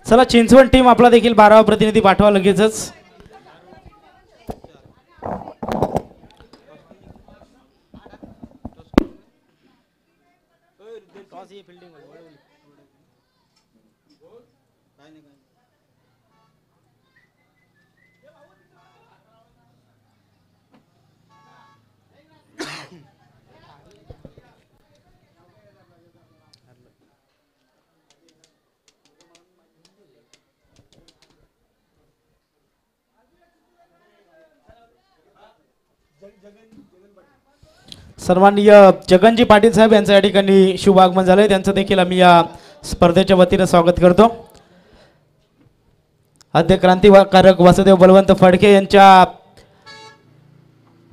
चला चिंचवड टीम आपला देखील 12वा प्रतिनिधी पाठवा लगेचच. सन्माननीय जगनजी पाटील साहेब यांचं या ठिकाणी शुभ आगमन झालंय. त्यांचं देखील आम्ही या स्पर्धेच्या वतीने स्वागत करतो. आद्य क्रांतिकारक वासुदेव बलवंत फडके यांच्या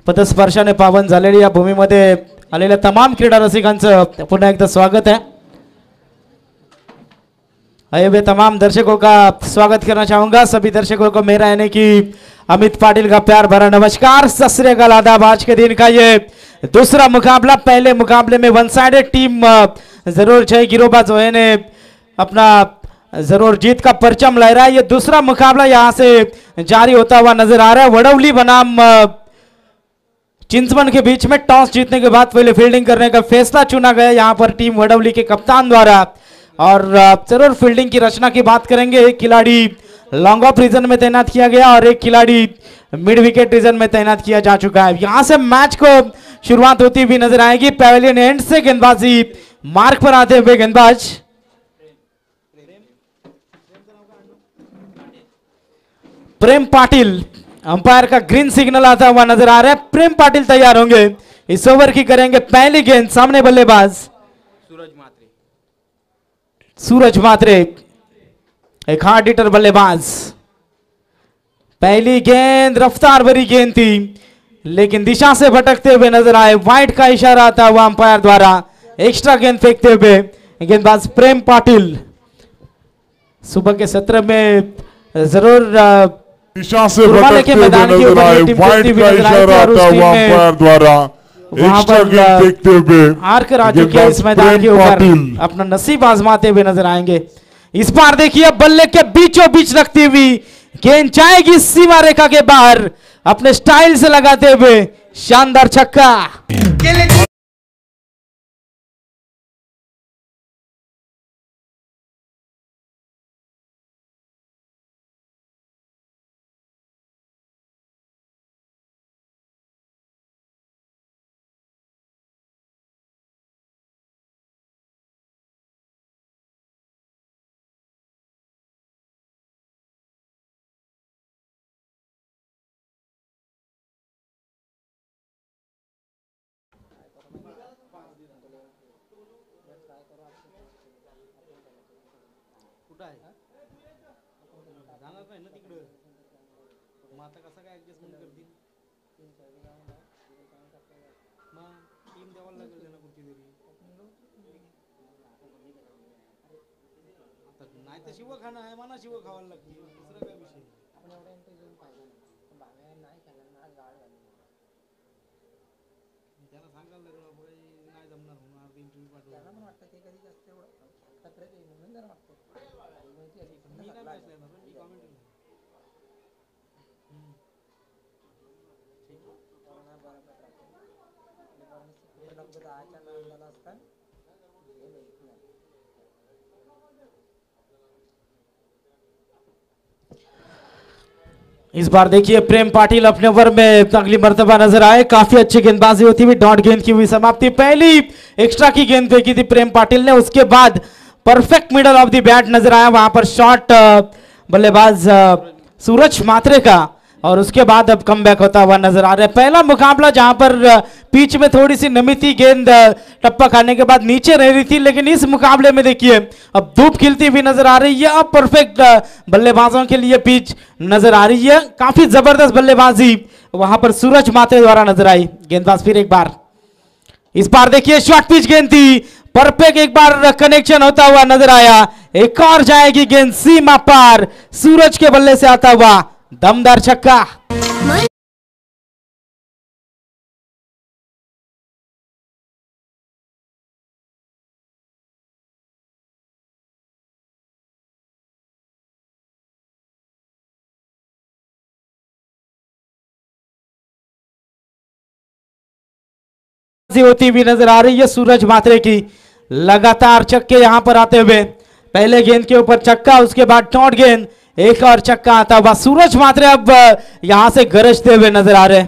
पदस्पर्शाने पावन झालेली या भूमीमध्ये आलेल्या तमाम क्रीडा रसिकांचं पुन्हा एकदा स्वागत है. आइए मैं तमाम दर्शकों का स्वागत करना चाहूंगा. सभी दर्शकों को मेरा यानी कि अमित पाटिल का प्यार भरा नमस्कार, सत श्री अकाल, आदाब. आज के दिन का ये दूसरा मुकाबला, पहले मुकाबले में वन साइडेड टीम जरूर जय गिरोबा जो है ने अपना जरूर जीत का परचम लहरा है. ये दूसरा मुकाबला यहां से जारी होता हुआ नजर आ रहा है. वडौली बनाम चिंचवड के बीच में टॉस जीतने के बाद पहले फील्डिंग करने का फैसला चुना गया यहां पर टीम वडौली के कप्तान द्वारा. और जरूर फील्डिंग की रचना की बात करेंगे. एक खिलाड़ी लॉन्ग ऑफ रीजन में तैनात किया गया और एक खिलाड़ी मिड विकेट रीजन में तैनात किया जा चुका है. यहां से मैच को शुरुआत होती हुई नजर आएगी. पैवेलियन एंड से गेंदबाजी मार्क पर आते हुए गेंदबाज प्रेम पाटिल, अंपायर का ग्रीन सिग्नल आता हुआ नजर आ रहा है. प्रेम पाटिल तैयार होंगे. इस ओवर की करेंगे पहली गेंद. सामने बल्लेबाज सूरज मात्रे, एक हार्ड हिटर बल्लेबाज. पहली गेंद रफ्तार भरी गेंद थी लेकिन दिशा से भटकते हुए नजर आए. वाइड का इशारा आता हुआ अंपायर द्वारा. एक्स्ट्रा गेंद फेंकते हुए गेंदबाज प्रेम पाटिल. सुबह के सत्र में जरूर दिशा से भटकते हुए नजर आए. वाइड का इशारा आता हुआ अंपायर द्वारा. वहां पर देखते हुए आकर आ चुके हैं इस मैदान के ऊपर. अपना नसीब आजमाते हुए नजर आएंगे. इस बार देखिए बल्ले के बीचों बीच रखती हुई गेंद जाएगी सीमा रेखा के बाहर. अपने स्टाइल से लगाते हुए शानदार छक्का. शिव खाना आहे म्हणा, शिव खावायला लागते. दुसरा काय विषय आपण एवढा इंटरेस्ट पाहिजे बाहेर नाही खाल्ला ना गाड झाली. त्याला सांगायला लागलं बाई नाही जमणार होणार इंटरव्ह्यू पाठवून. त्याला पण वाटतं ते कधी जास्त एवढं खतऱ्यात येईल म्हणून जरा वाटतं. मी नाही बसले ना, मी कमेंट केलं. ठीक आहे बरोबर राहतो. डॉक्टर आच्या नांदाला असतात. इस बार देखिए प्रेम पाटिल अपने ओवर में अगली मर्तबा नजर आए. काफी अच्छी गेंदबाजी होती हुई, डॉट गेंद की हुई समाप्ति. पहली एक्स्ट्रा की गेंद फेंकी थी प्रेम पाटिल ने. उसके बाद perfect middle of the bat नजर आया. वहां पर शॉट बल्लेबाज सूरज मात्रे का. और उसके बाद अब कमबैक होता हुआ नजर आ रहा है. पहला मुकाबला जहां पर पिच में थोड़ी सी नमी थी, गेंद टप्पा खाने के बाद नीचे रह रही थी. लेकिन इस मुकाबले में देखिए अब धूप खिलती हुई नजर आ रही है. अब परफेक्ट बल्लेबाजों के लिए पिच नजर आ रही है. काफी जबरदस्त बल्लेबाजी वहां पर सूरज मात्रे द्वारा नजर आई. गेंदबाज फिर एक बार. इस बार देखिए शॉर्ट पिच गेंद थी. परफेक्ट एक बार कनेक्शन होता हुआ नजर आया. एक और जाएगी गेंद सीमा पार. सूरज के बल्ले से आता हुआ दमदार छक्का. होती हुई नजर आ रही है सूरज मात्रे की। लगातार छक्के यहां पर आते हुए, पहले गेंद के ऊपर छक्का, उसके बाद डॉट गेंद, एक और छक्का आता हुआ। सूरज मात्रे अब यहां से गरजते हुए नजर आ रहे।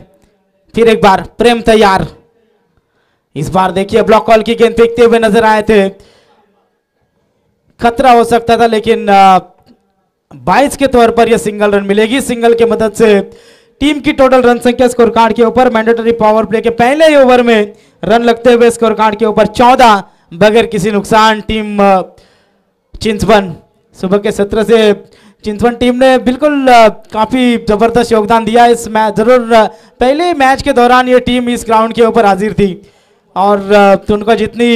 फिर एक बार प्रेम तैयार। इस बार देखिए ब्लॉक कॉल की गेंद फेंकते हुए नजर आए थे, खतरा हो सकता था, लेकिन 22 के तौर पर यह सिंगल रन मिलेगी। सिंगल की मदद से टीम की टोटल रन संख्या स्कोर कार्ड के ऊपर मैंडेटरी पावर प्ले के पहले ही ओवर में रन लगते हुए स्कोर कार्ड के ऊपर 14 बगैर किसी नुकसान। टीम चिंतवन सुबह के 17 से चिंतवन टीम ने बिल्कुल काफी जबरदस्त योगदान दिया इस मैच। जरूर पहले मैच के दौरान ये टीम इस ग्राउंड के ऊपर हाजिर थी और उनको जितनी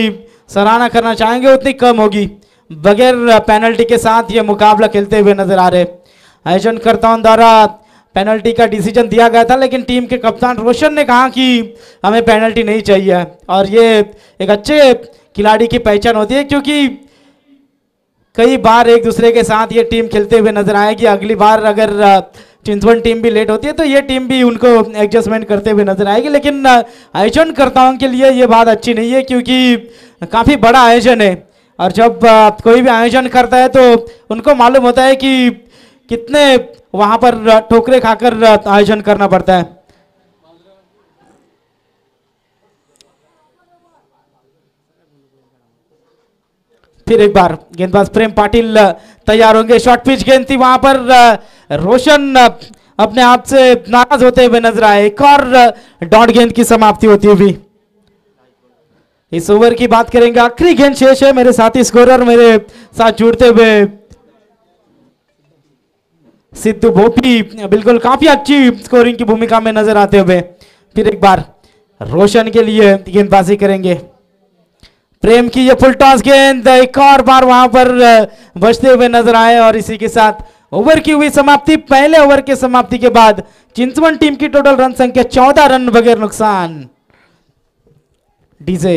सराहना करना चाहेंगे उतनी कम होगी। बगैर पेनल्टी के साथ ये मुकाबला खेलते हुए नजर आ रहे। आयोजनकर्ताओं द्वारा पेनल्टी का डिसीजन दिया गया था, लेकिन टीम के कप्तान रोशन ने कहा कि हमें पेनल्टी नहीं चाहिए, और ये एक अच्छे खिलाड़ी की पहचान होती है, क्योंकि कई बार एक दूसरे के साथ ये टीम खेलते हुए नजर आएगी। अगली बार अगर चिंतवन टीम भी लेट होती है तो ये टीम भी उनको एडजस्टमेंट करते हुए नजर आएगी। लेकिन आयोजनकर्ताओं के लिए ये बात अच्छी नहीं है, क्योंकि काफ़ी बड़ा आयोजन है, और जब कोई भी आयोजन करता है तो उनको मालूम होता है कि कितने वहां पर ठोकरे खाकर आयोजन करना पड़ता है। फिर एक बार गेंदबाज प्रेम पाटिल तैयार होंगे। शॉर्ट पिच गेंद थी, वहां पर रोशन अपने आप से नाराज होते हुए नजर आए। एक और डॉट गेंद की समाप्ति होती हुई। इस ओवर की बात करेंगे, आखिरी गेंद शेष है। मेरे साथी स्कोरर मेरे साथ जुड़ते हुए सिद्धू भोपी बिल्कुल काफी अच्छी स्कोरिंग की भूमिका में नजर आते हुए। फिर एक बार रोशन के लिए गेंदबाजी करेंगे। प्रेम की ये फुल टॉस गेंद एक और बार वहां पर बचते हुए नजर आए, और इसी के साथ ओवर की हुई समाप्ति। पहले ओवर के समाप्ति के बाद चिंतवन टीम की टोटल रन संख्या 14 रन बगैर नुकसान। डीजे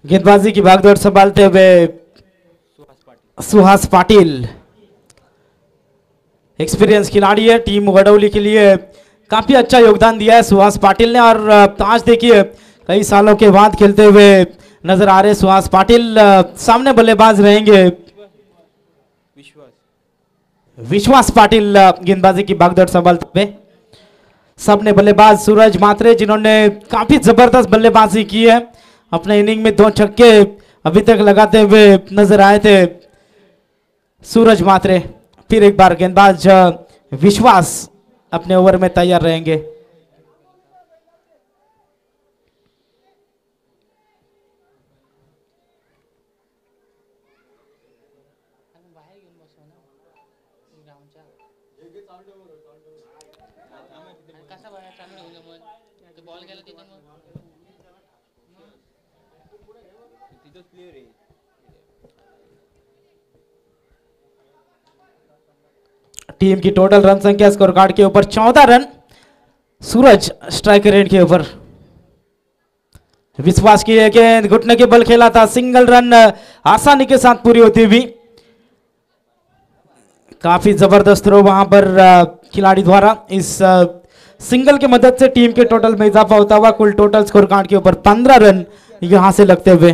गेंदबाजी की भागदौड़ संभालते हुए सुहास पाटिल एक्सपीरियंस खिलाड़ी है, टीम वडौली के लिए काफी अच्छा योगदान दिया है सुहास पाटिल ने। और आज देखिए कई सालों के बाद खेलते हुए नजर आ रहे सुहास पाटिल। सामने बल्लेबाज रहेंगे विश्वास पाटिल। गेंदबाजी की भागदौड़ संभालते हुए सबने बल्लेबाज सूरज मात्रे, जिन्होंने काफी जबरदस्त बल्लेबाजी की है। अपने इनिंग में 2 छक्के अभी तक लगाते हुए नजर आए थे सूरज मात्रे। फिर एक बार गेंदबाज विश्वास अपने ओवर में तैयार रहेंगे। टीम की टोटल रन संख्या स्कोर कार्ड के ऊपर 14 रन। सूरज स्ट्राइक रेट के ऊपर। विश्वास की गेंद घुटने के बल खेला था, सिंगल रन आसानी के साथ पूरी होती हुई। काफी जबरदस्त थ्रो वहां पर खिलाड़ी द्वारा। इस सिंगल की मदद से टीम के टोटल में इजाफा होता हुआ कुल टोटल स्कोर कार्ड के ऊपर 15 रन यहां से लगते हुए।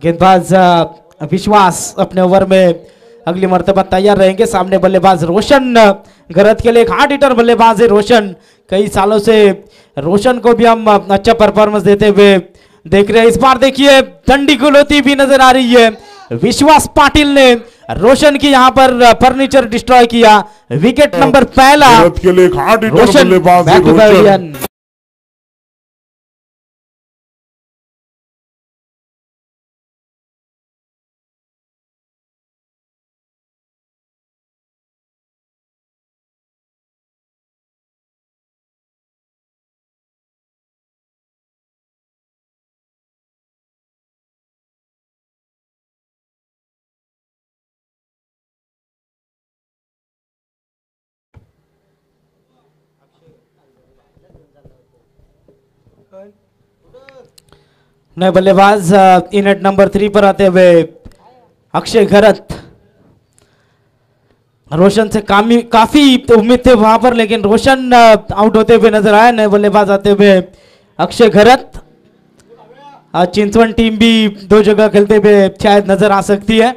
गेंदबाज विश्वास अपने ओवर में अगली मर्तबा तैयार रहेंगे। सामने बल्लेबाज रोशन गरत के लिए एक हार्ड हिटर बल्लेबाज है रोशन। कई सालों से रोशन को भी हम अच्छा परफॉर्मेंस देते हुए देख रहे हैं। इस बार देखिए डंडी गुल होती भी नजर आ रही है। विश्वास पाटिल ने रोशन की यहां पर फर्नीचर डिस्ट्रॉय किया। विकेट नंबर पहला के लिए एक हार्ड हिटर रोशन बल्लेबाज है बैक टू रोशन। पैविलियन। नए बल्लेबाज इनेट नंबर 3 पर आते हुए अक्षय घरत। रोशन से काफी उम्मीद थे वहां पर, लेकिन रोशन आउट होते हुए नजर आया। नए बल्लेबाज आते हुए अक्षय घरत। आज चिंचवड टीम भी 2 जगह खेलते हुए शायद नजर आ सकती है।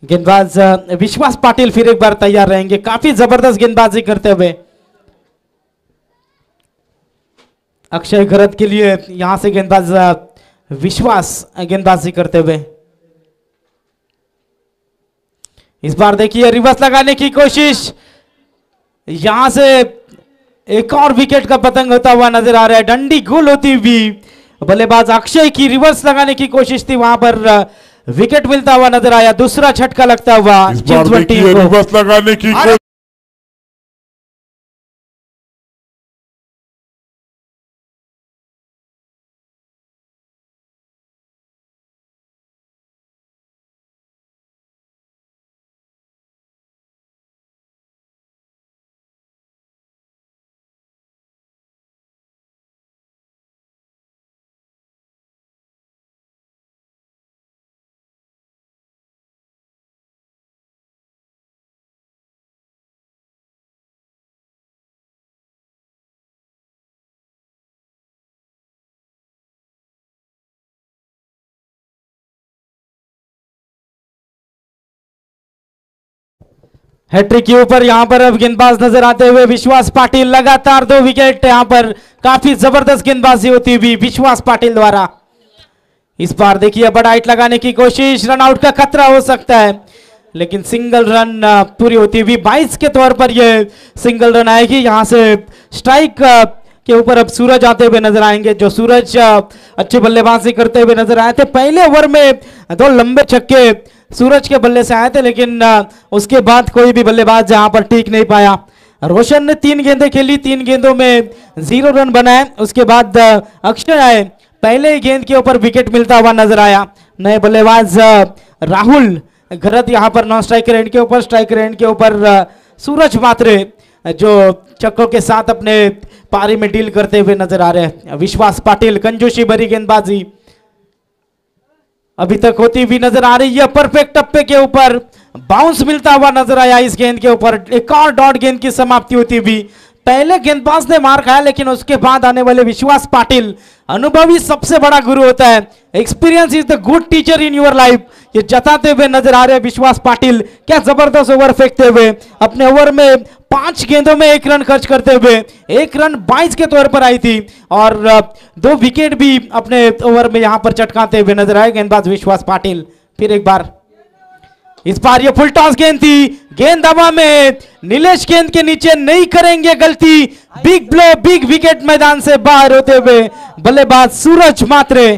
गेंदबाज विश्वास पाटिल फिर एक बार तैयार रहेंगे, काफी जबरदस्त गेंदबाजी करते हुए। अक्षय घरत के लिए यहां से गेंदबाज विश्वास गेंदबाजी करते हुए। इस बार देखिए रिवर्स लगाने की कोशिश, यहां से एक और विकेट का पतंग होता हुआ नजर आ रहा है। डंडी गोल होती हुई बल्लेबाज अक्षय की रिवर्स लगाने की कोशिश थी, वहां पर विकेट मिलता हुआ नजर आया। दूसरा झटका लगता हुआ चिंचवड टीम को। रिवर्स लगाने की हैट्रिक के ऊपर यहां पर अब गेंदबाज नजर आते हुए विश्वास पाटिल। लगातार 2 विकेट यहां पर, काफी जबरदस्त गेंदबाजी होती हुई विश्वास पाटिल द्वारा। इस बार देखिए बड़ा हाइट लगाने की कोशिश, रन आउट का खतरा हो सकता है, लेकिन सिंगल रन पूरी होती हुई 22 के तौर पर यह सिंगल रन आएगी। यहां से स्ट्राइक के ऊपर अब सूरज आते हुए नजर आएंगे, जो सूरज अच्छी बल्लेबाजी करते हुए नजर आए थे। पहले ओवर में 2 लंबे छक्के सूरज के बल्ले से आए थे, लेकिन उसके बाद कोई भी बल्लेबाज यहां पर टिक नहीं पाया। रोशन ने 3 गेंदें खेली, 3 गेंदों में 0 रन बनाए। उसके बाद अक्षय आए, पहले ही गेंद के ऊपर विकेट मिलता हुआ नजर आया। नए बल्लेबाज राहुल घरत यहां पर नॉन स्ट्राइकर एंड के ऊपर, स्ट्राइकर एंड के ऊपर सूरज मात्रे, जो चक्कों के साथ अपने पारी में डील करते हुए नजर आ रहे हैं। विश्वास पाटिल कंजूसी भरी गेंदबाजी अभी तक होती हुई नजर आ रही है। परफेक्ट टप्पे के ऊपर बाउंस मिलता हुआ नजर आया इस गेंद के ऊपर। एक और डॉट गेंद की समाप्ति होती हुई। पहले गेंदबाज ने मार खाया, लेकिन उसके बाद आने वाले विश्वास पाटिल, अनुभवी सबसे बड़ा गुरु होता है। Experience is the good teacher in your life, ये जताते हुए नजर आ रहे हैं विश्वास पाटिल। क्या जबरदस्त ओवर फेंकते हुए, अपने ओवर में 5 गेंदों में 1 रन खर्च करते हुए 1 रन 22 के तौर पर आई थी, और 2 विकेट भी अपने ओवर में यहां पर चटकाते हुए नजर आए गेंदबाज विश्वास पाटिल। फिर एक बार, इस बार ये फुल टॉस गेंद थी, गेंद हवा में, नीलेश गेंद के नीचे नहीं करेंगे गलती। बिग ब्लो, बिग विकेट मैदान से बाहर होते हुए बल्लेबाज सूरज मात्रे।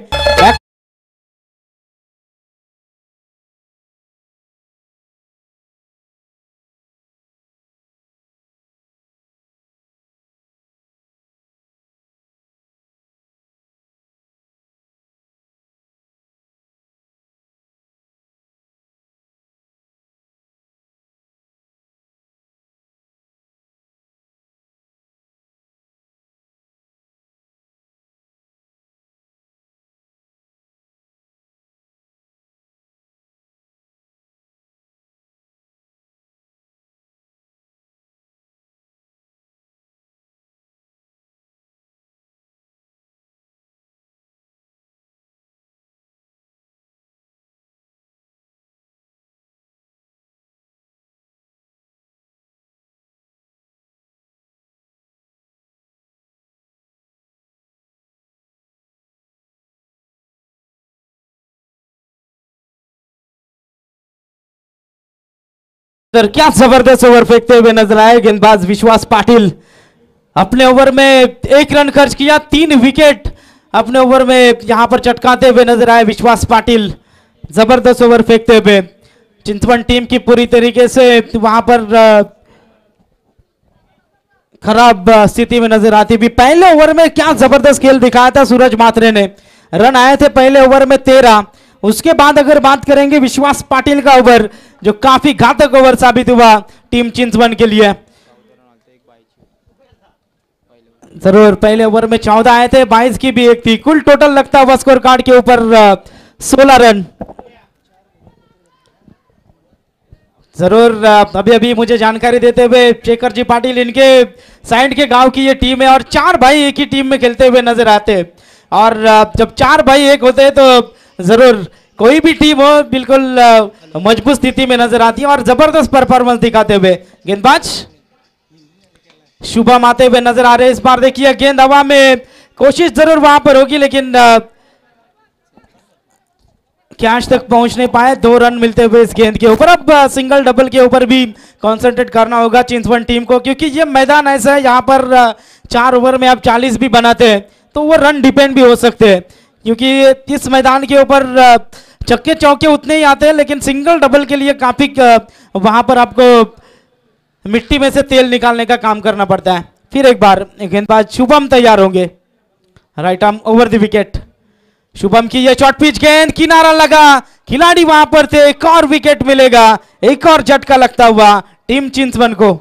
सर क्या जबरदस्त ओवर फेंकते हुए नजर आए गेंदबाज विश्वास पाटिल। अपने ओवर में 1 रन खर्च किया, 3 विकेट अपने ओवर में यहां पर चटकाते हुए नजर आए विश्वास पाटिल। जबरदस्त ओवर फेंकते हुए चिंतवन टीम की पूरी तरीके से वहां पर खराब स्थिति में नजर आती भी। पहले ओवर में क्या जबरदस्त खेल दिखाया था सूरज मात्रे ने। रन आए थे पहले ओवर में 13। उसके बाद अगर बात करेंगे विश्वास पाटिल का ओवर, जो काफी घातक ओवर साबित हुआ टीम चिंतवन के लिए। जरूर पहले ओवर में 14 आए थे, 22 की भी एक थी। कुल टोटल लगता हुआ स्कोर कार्ड के ऊपर 16 रन। जरूर अभी मुझे जानकारी देते हुए शेखर जी पाटिल, इनके साइड के गांव की ये टीम है और 4 भाई एक ही टीम में खेलते हुए नजर आते हैं। और जब 4 भाई एक होते हैं तो जरूर कोई भी टीम हो बिल्कुल मजबूत स्थिति में नजर आती है और जबरदस्त परफॉर्मेंस दिखाते हुए गेंदबाज शुभम आते हुए नजर आ रहे हैं। इस बार देखिए गेंद हवा में, कोशिश जरूर वहां पर होगी लेकिन कैच तक पहुंच नहीं पाए। 2 रन मिलते हुए इस गेंद के ऊपर। अब सिंगल डबल के ऊपर भी कंसंट्रेट करना होगा चिंतवन टीम को, क्योंकि ये मैदान ऐसा है यहाँ पर 4 ओवर में आप 40 भी बनाते हैं तो वो रन डिपेंड भी हो सकते हैं, क्योंकि इस मैदान के ऊपर छक्के चौके उतने ही आते हैं लेकिन सिंगल डबल के लिए काफी वहां पर आपको मिट्टी में से तेल निकालने का काम करना पड़ता है। फिर एक बार गेंदबाज शुभम तैयार होंगे, right arm over the wicket. Shubham की ये शॉर्ट पिच गेंद, किनारा लगा, खिलाड़ी वहां पर थे। एक और विकेट मिलेगा, एक और झटका लगता हुआ टीम चिंतवन को।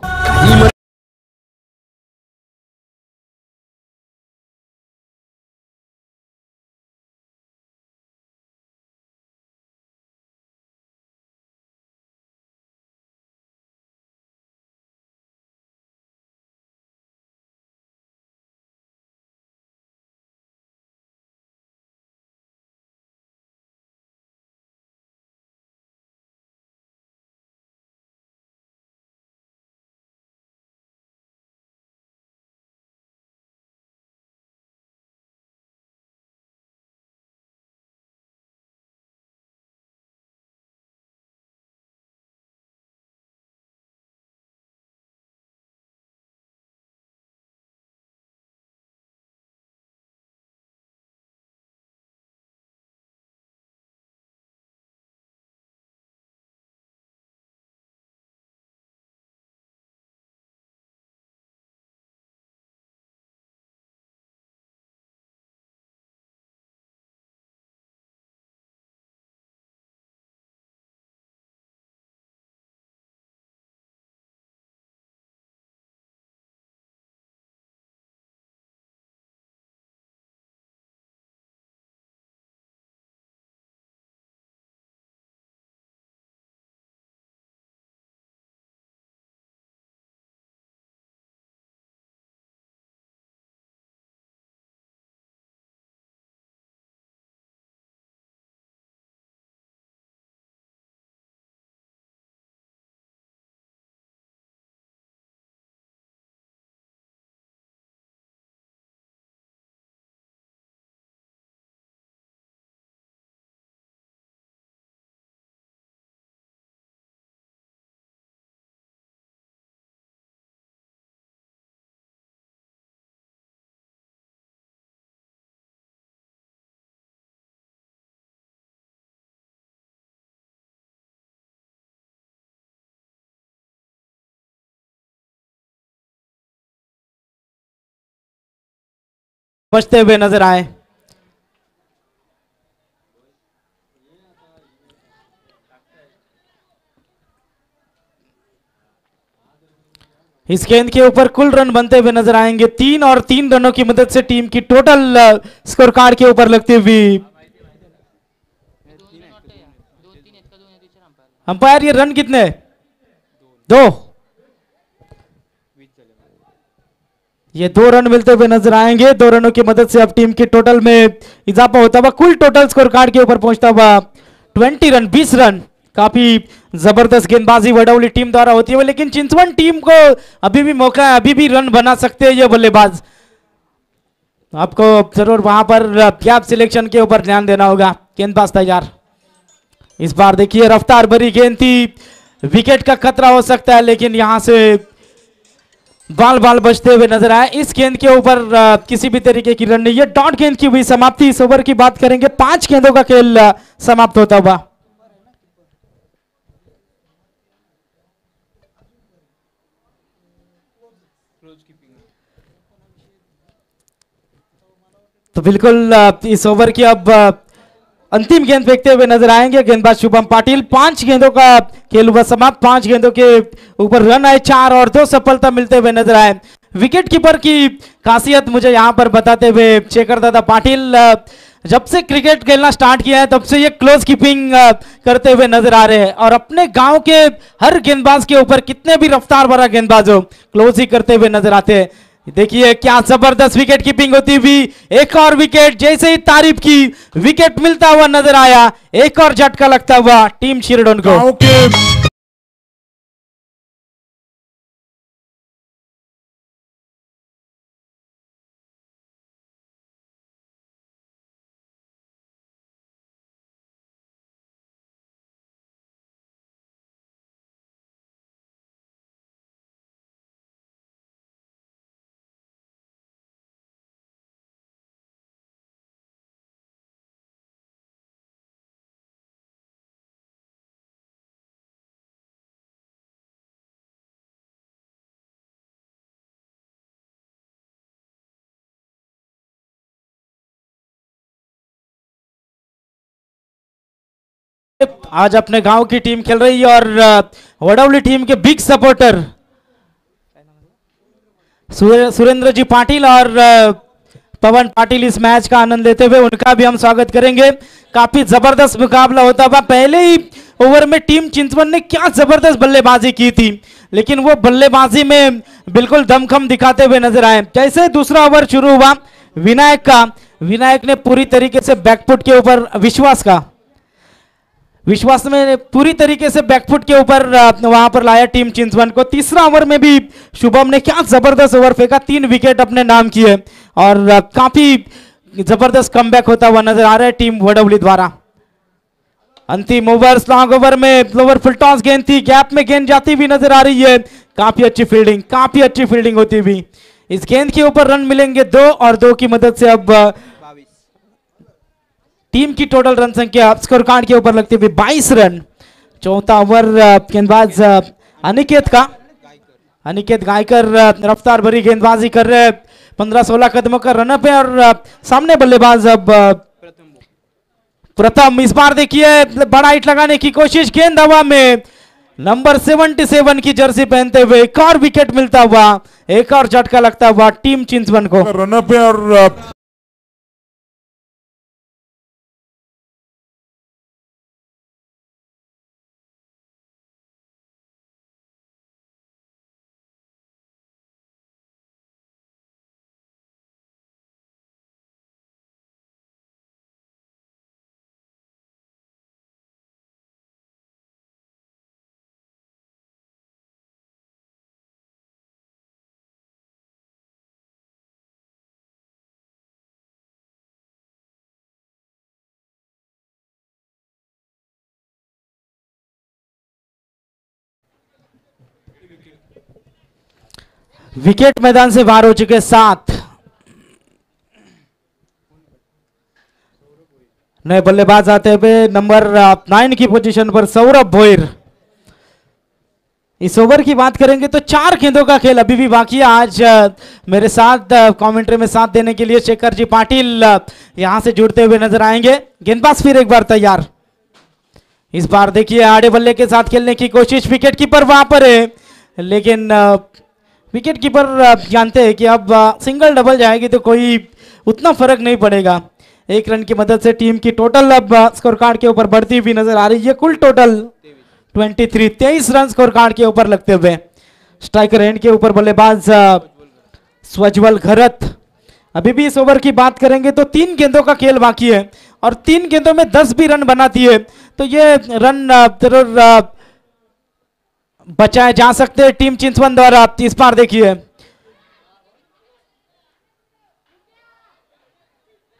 बचते हुए नजर आए। इस गेंद के ऊपर कुल रन बनते हुए नजर आएंगे 3 और 3 रनों की मदद से टीम की टोटल स्कोर कार्ड के ऊपर लगती हुई। अंपायर ये रन कितने? 2। ये 2 रन मिलते हुए नजर आएंगे। 2 रनों की मदद से अब टीम की टोटल में इजाफा होता हुआ कुल टोटल स्कोर कार्ड के ऊपर पहुंचता हुआ 20 रन, 20 रन। काफी जबरदस्त गेंदबाजी वडौली टीम द्वारा होती है, लेकिन चिंतवन टीम को अभी भी मौका है, अभी भी रन बना सकते हैं ये बल्लेबाज। आपको जरूर वहां पर गैप सिलेक्शन के ऊपर ध्यान देना होगा। गेंदबाज तैयार। इस बार देखिए रफ्तार भरी गेंद थी, विकेट का खतरा हो सकता है, लेकिन यहां से बाल बाल बचते हुए नजर आए। इस गेंद के ऊपर किसी भी तरीके की रन नहीं है। डॉट गेंद की हुई समाप्ति। इस ओवर की बात करेंगे, 5 गेंदों का खेल समाप्त होता हुआ। तो बिल्कुल इस ओवर की अब अंतिम गेंद फेंकते हुए नजर आएंगे गेंदबाज शुभम पाटिल। 5 गेंदों का खेल हुआ समाप्त। 5 गेंदों के ऊपर रन आए 4 और 2 सफलता मिलते हुए नजर आए। विकेट कीपर की खासियत मुझे यहां पर बताते हुए शेखर दादा पाटिल, जब से क्रिकेट खेलना स्टार्ट किया है तब से ये क्लोज कीपिंग करते हुए नजर आ रहे हैं और अपने गांव के हर गेंदबाज के ऊपर कितने भी रफ्तार भरा गेंदबाज हो क्लोज ही करते हुए नजर आते हैं। देखिए क्या जबरदस्त विकेट कीपिंग होती हुई। एक और विकेट, जैसे ही तारीफ की विकेट मिलता हुआ नजर आया। एक और झटका लगता हुआ टीम शिरडोन को। आज अपने गांव की टीम खेल रही है और वडौली टीम के बिग सपोर्टर सुरेंद्र जी पाटिल और पवन पाटिल इस मैच का आनंद लेते हुए उनका भी हम स्वागत करेंगे। काफी जबरदस्त मुकाबला होता हुआ। पहले ही ओवर में टीम चिंतवन ने क्या जबरदस्त बल्लेबाजी की थी, लेकिन वो बल्लेबाजी में बिल्कुल दमखम दिखाते हुए नजर आए। जैसे दूसरा ओवर शुरू हुआ विनायक ने पूरी तरीके से बैकफुट के ऊपर विश्वास में पूरी तरीके से बैकफुट के ऊपर वहां पर लाया टीम चिंतवन को। तीसरा ओवर में भी शुभम ने क्या जबरदस्त ओवर फेंका, 3 विकेट अपने नाम किए और काफी जबरदस्त कमबैक होता हुआ नजर आ रहा है टीम वडौली द्वारा। अंतिम ओवर लॉन्ग ओवर में लोअर फुल टॉस गेंद थी, गैप में गेंद जाती हुई नजर आ रही है। काफी अच्छी फील्डिंग होती हुई। इस गेंद के ऊपर रन मिलेंगे 2 और 2 की मदद से अब टीम की टोटल रन संख्या स्कोर कार्ड के ऊपर लगती हुई 22 रन। चौथा ओवर गेंदबाज अनिकेत गायकर रफ्तार भरी गेंदबाजी कर रहे हैं। 15-16 कदमों का रनअप है और सामने बल्लेबाज अब प्रथम। इस बार देखिए बड़ा हिट लगाने की कोशिश, गेंद हवा में। नंबर 77 की जर्सी पहनते हुए एक और विकेट मिलता हुआ, एक और झटका लगता हुआ टीम चिंतवन को। रनअप है और विकेट मैदान से बाहर हो चुके 7। नए बल्लेबाज आते हुए नंबर 9 की पोजीशन पर सौरभ भोईर। इस ओवर की बात करेंगे तो 4 गेंदों का खेल अभी भी बाकी है। आज मेरे साथ कमेंट्री में साथ देने के लिए शेखर जी पाटिल यहां से जुड़ते हुए नजर आएंगे। गेंदबाज फिर एक बार तैयार। इस बार देखिए आड़े बल्ले के साथ खेलने की कोशिश, विकेट कीपर वहां पर है, लेकिन विकेट कीपर जानते हैं कि अब सिंगल डबल जाएगी तो कोई उतना फर्क नहीं पड़ेगा। 1 रन की मदद से टीम की टोटल अब स्कोर कार्ड के ऊपर बढ़ती हुई नजर आ रही है। कुल टोटल 23 रन स्कोर कार्ड के ऊपर लगते हुए। स्ट्राइकर एंड के ऊपर बल्लेबाज स्वज्वल घरत। अभी भी इस ओवर की बात करेंगे तो 3 गेंदों का खेल बाकी है और 3 गेंदों में 10 भी रन बनाती है तो ये रन जरूर बचाए जा सकते हैं टीम चिंतवन द्वारा। इस बार देखिए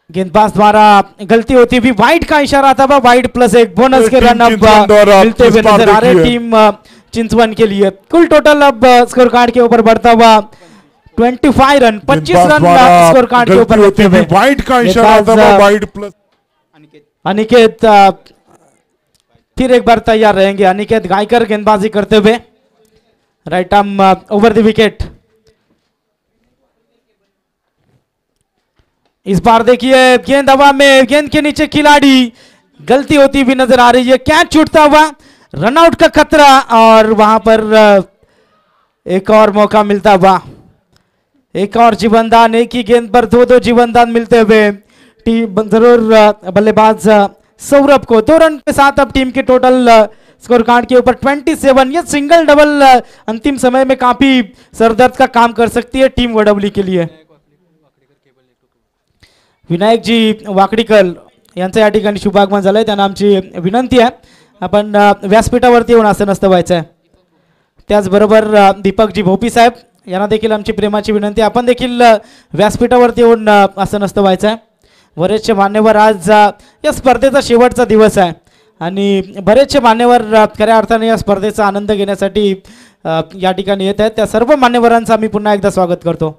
गेंदबाज द्वारा गलती होती हुई वाइड का इशारा था, वाइड प्लस एक बोनस के रन अब मिलते हुए नजर आ रहे टीम चिंचवन के लिए। कुल टोटल अब स्कोर कार्ड के ऊपर बढ़ता हुआ 25 रन, 25 रन स्कोर कार्ड के ऊपर होते हुए वाइड का इशारा था, वाइड प्लस। अनिकेत फिर एक बार तैयार रहेंगे। अनिकेत गायकर गेंदबाजी करते हुए, right arm over the wicket. इस बार देखिए गेंद हवा में, गेंद के नीचे खिलाड़ी, गलती होती हुई नजर आ रही है। कैच छूटता हुआ, रनआउट का खतरा और वहां पर एक और मौका मिलता हुआ, एक और जीवनदान। एक ही गेंद पर दो जीवनदान मिलते हुए टीम जरूर बल्लेबाज सौरभ को 2 रन के साथ अब टीम के टोटल स्कोर कार्ड के ऊपर 27। ये सिंगल डबल अंतिम समय में काफी सरदर्द का काम कर सकती है टीम वडवली के लिए। विनायक जी वाकडीकर यांचं या ठिकाणी शुभागमन झालंय, त्यांना आमची विनंती आहे आपण व्यासपीठावरती येऊन आसन व्हायचं आहे। त्याचबरोबर दीपकजी भोपी साहेब यांना देखील आमची प्रेमाची विनंती, आपण देखील व्यासपीठावरती येऊन आसन व्हायचं आहे। बरेचसे मान्यवर आज या स्पर्धेचा शेवटचा दिवस आहे आणि बरेचसे मान्यवर खऱ्या अर्थाने या स्पर्धेचा आनंद घेण्यासाठी या ठिकाणी येत आहेत। त्या सर्व मान्यवरांचं आम्ही पुन्हा एकदा स्वागत करतो।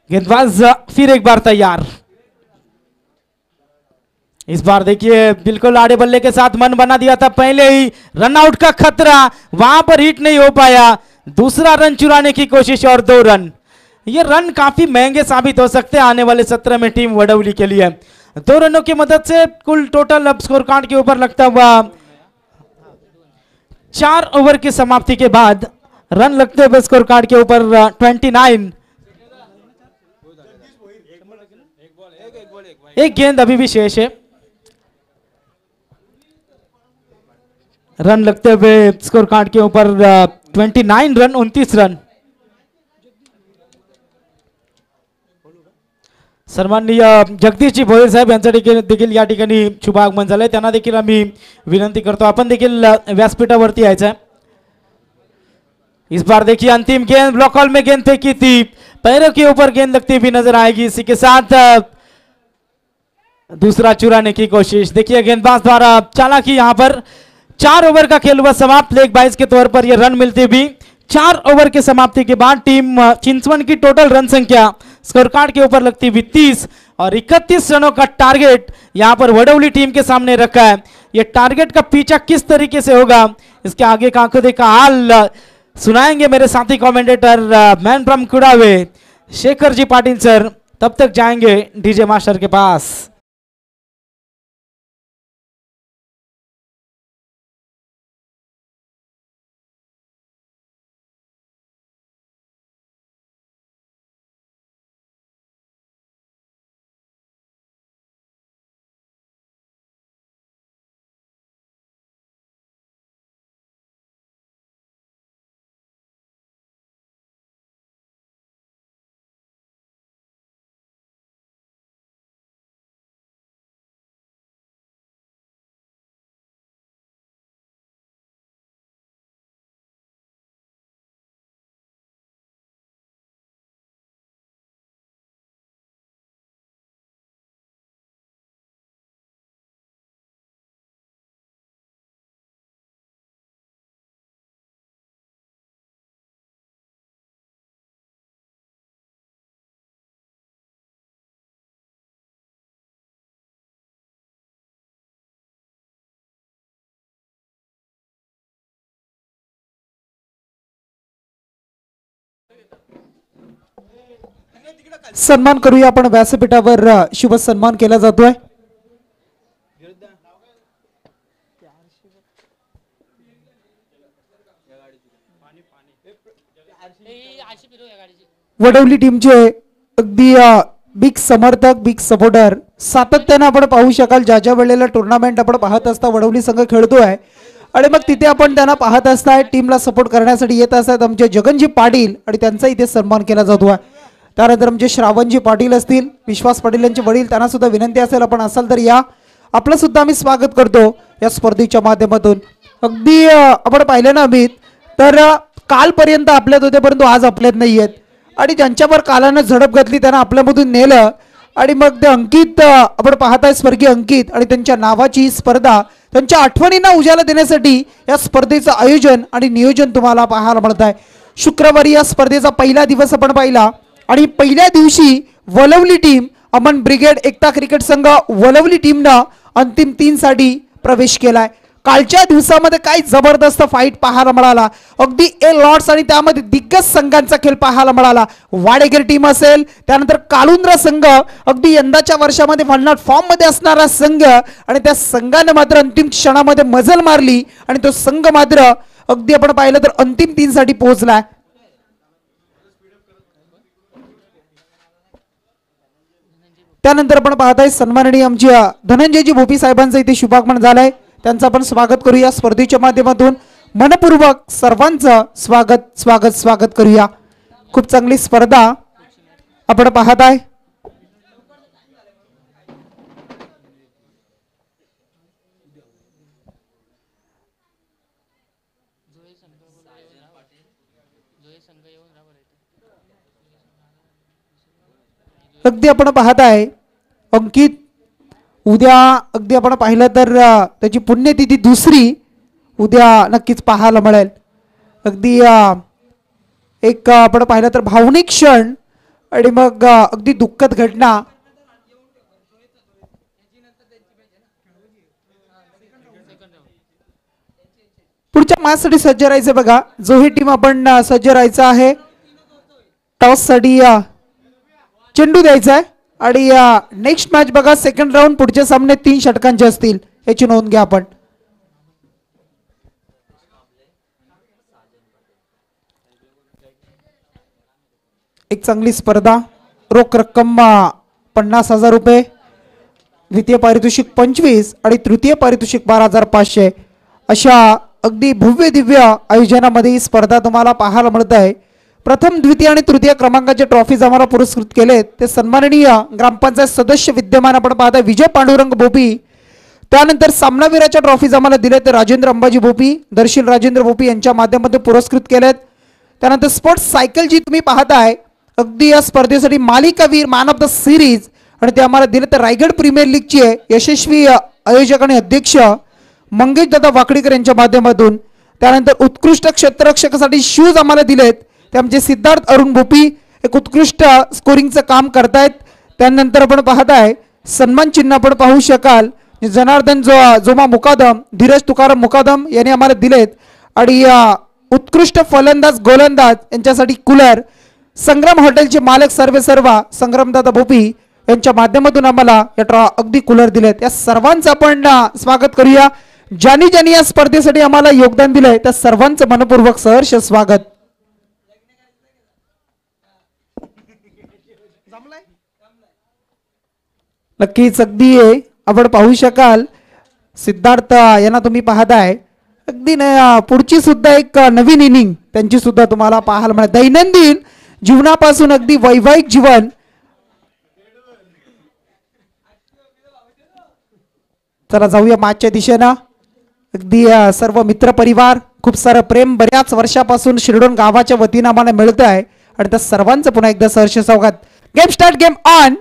गेंदबाज फिर एक बार तैयार। इस बार देखिए बिल्कुल आड़े बल्ले के साथ मन बना दिया था, पहले ही रनआउट का खतरा, वहां पर हिट नहीं हो पाया। दूसरा रन चुराने की कोशिश और 2 रन। ये रन काफी महंगे साबित हो सकते हैं आने वाले सत्र में टीम वडवली के लिए। 2 रनों की मदद से कुल टोटल अब स्कोर कार्ड के ऊपर लगता हुआ 4 ओवर की समाप्ति के बाद रन लगते हुए स्कोर कार्ड के ऊपर 29। एक गेंद अभी भी शेष है। रन लगते हुए स्कोर कार्ड के ऊपर 29 रन, 29 रन। सन्माननीय जगदीशजी भोयर साहेब यांचं देखील या ठिकाणी शुभागमन झालंय, त्यांना देखील आम्ही विनंती करतो आपण देखील व्यासपीठावरती यायचं है। इस बार देखिए अंतिम गेंद ब्लॉक हॉल में गेंद फेंकी थी, पैरों के ऊपर गेंद लगती हुई नजर आएगी। इसी के साथ दूसरा चुराने की कोशिश। देखिए गेंदबाज द्वारा चालाकी, यहां पर 4 ओवर का खेल हुआ समाप्त। लेग बाइस के तौर पर यह रन मिलती हुई 4 ओवर के समाप्ति के बाद टीम चिंचवन की टोटल रन संख्या स्कोर कार्ड के ऊपर लगती हुई 30 और 31 रनों का टारगेट यहां पर वडवली टीम के सामने रखा है। यह टारगेट का पीछा किस तरीके से होगा, इसके आगे का आंखों देखा हाल सुनाएंगे मेरे साथी commentator man from Kudave Shekhar ji Patil sir. तब तक जाएंगे डीजे मास्टर के पास। सन्मान करूया आपण व्यासपीठावर शुभ सन्मान केला जातोय। वडवली टीमचे अगदी बिग समर्थक, बिग सपोर्टर सातत्याने आपण पाहू शकाल। ज्या ज्या वेळेला टुर्नामेंट आपण पाहत असता वडवली संघ खेळतोय आणि मग तिथे आपण त्यांना पाहत असताय, टीमला सपोर्ट करण्यासाठी येत असतात आमचे जगनजी पाटील आणि त्यांचा इथे सन्मान केला जातोय। त्यानंतर आमचे श्रावणजी पाटील असतील, विश्वास पाटील यांचे वडील, त्यांना सुद्धा विनंती असेल आपण असाल तर या, आपलं सुद्धा आम्ही स्वागत करतो या स्पर्धेच्या माध्यमातून। अगदी आपण पाहिलं ना अमित, तर कालपर्यंत आपल्यात होते परंतु आज आपल्यात नाही आहेत आणि ज्यांच्यावर कालानं झडप घातली त्यांना आपल्यामधून नेलं आणि मग ते अंकित आपण पाहताय स्वर्गीय अंकित आणि त्यांच्या नावाची स्पर्धा त्यांच्या आठवणींना उजाला देण्यासाठी या स्पर्धेचं आयोजन आणि नियोजन तुम्हाला पाहायला मिळत आहे. शुक्रवारी या स्पर्धेचा पहिला दिवस आपण पाहिला आणि पहिल्या दिवशी वलवली टीम अमन ब्रिगेड एकता क्रिकेट संघ वलवली टीमनं अंतिम 3 साठी प्रवेश केलाय. कालच्या दिवसामध्ये काय जबरदस्त फाईट पाहायला मिळाला. अगदी ए लॉट्स आणि त्यामध्ये दिग्गज संघांचा खेळ पाहायला मिळाला. वाडेकर टीम असेल, त्यानंतर कालुंद्रा संघ अगदी यंदाच्या वर्षामध्ये फॉर्म मध्ये असणारा संघ आणि त्या संघाने मात्र अंतिम क्षणामध्ये मजल मारली आणि तो संघ मात्र अगदी आपण पाहिलं तर अंतिम 3 साठी पोहोचलाय. त्यानंतर आपण पाहताय सन्माननीय आमच्या धनंजयजी भोपी साहेबांचं इथे शुभागमन झालंय. त्यांचं आपण स्वागत करूया स्पर्धेच्या माध्यमातून. मनपूर्वक सर्वांचं स्वागत स्वागत स्वागत करूया. खूप चांगली स्पर्धा आपण पाहताय. अगदी आपण पाहताय अंकित उद्या अगदी आपण पाहिलं तर त्याची पुण्यतिथी दुसरी उद्या नक्कीच पाहायला मिळेल. अगदी एक आपण पाहिलं तर भावनिक क्षण आणि मग अगदी दुःखद घटना. पुढच्या मॅचसाठी सज्ज राहायचं बघा. जो ही टीम आपण सज्ज राहायचं आहे. टॉस साठी चेंडू द्यायचा आहे आणि नेक्स्ट मॅच बघा सेकंड राऊंड पुढचे सामने 3 षटकांचे असतील याची नोंद घ्या आपण. एक चांगली स्पर्धा. रोख रक्कम 50,000 रुपये, द्वितीय पारितोषिक 25 आणि तृतीय पारितोषिक 12,500 अशा अगदी भव्य दिव्य आयोजनामध्ये ही स्पर्धा तुम्हाला पाहायला मिळत आहे. प्रथम द्वितीय आणि तृतीय क्रमांकाचे ट्रॉफीज आम्हाला पुरस्कृत केलेत ते सन्माननीय ग्रामपंचायत सदस्य विद्यमान आपण पाहता विजय पांडुरंग भोपी. त्यानंतर सामनावीराच्या ट्रॉफीज आम्हाला दिले ते राजेंद्र अंबाजी भोपी, दर्शील राजेंद्र भोपी यांच्या माध्यमातून पुरस्कृत केलेत. त्यानंतर स्पोर्ट्स सायकल जी तुम्ही पाहताय अगदी या स्पर्धेसाठी मालिकावीर मॅन ऑफ द सिरीज आणि ते आम्हाला दिले तर रायगड प्रीमियर लीगचे यशस्वी आयोजक आणि अध्यक्ष मंगेश दादा वाकडीकर यांच्या माध्यमातून. त्यानंतर उत्कृष्ट क्षेत्ररक्षकासाठी शूज आम्हाला दिलेत ते आमचे सिद्धार्थ अरुण भोपी एक उत्कृष्ट स्कोरिंगचं काम करतायत. त्यानंतर आपण पाहताय सन्मान चिन्ह आपण पाहू शकाल जनार्दन जोमा मुकादम, धीरज तुकाराम मुकादम यांनी आम्हाला दिलेत. आणि उत्कृष्ट फलंदाज गोलंदाज यांच्यासाठी कूलर संग्राम हॉटेलचे मालक सर्वेसर्वा संग्रामदादा भोपी यांच्या माध्यमातून आम्हाला या अगदी कूलर दिलेत. या सर्वांचं आपण स्वागत करूया. ज्यांनी ज्यांनी या स्पर्धेसाठी आम्हाला योगदान दिलंय त्या सर्वांचं मनपूर्वक सहर्ष स्वागत. नक्कीच अगदी आपण पाहू शकाल सिद्धार्थ यांना तुम्ही पाहताय अगदी पुढची सुद्धा एक नवीन इनिंग त्यांची सुद्धा तुम्हाला पाहायला मिळेल. दैनंदिन जीवनापासून अगदी वैवाहिक जीवन चला जाऊया मॅचच्या दिशेनं. अगदी सर्व मित्र परिवार खूप सारं प्रेम बऱ्याच वर्षापासून शिरडोन गावाच्या वतीनं आम्हाला मिळत आहे आणि त्या सर्वांचं पुन्हा एकदा सहर्ष स्वागत. Game start, game on.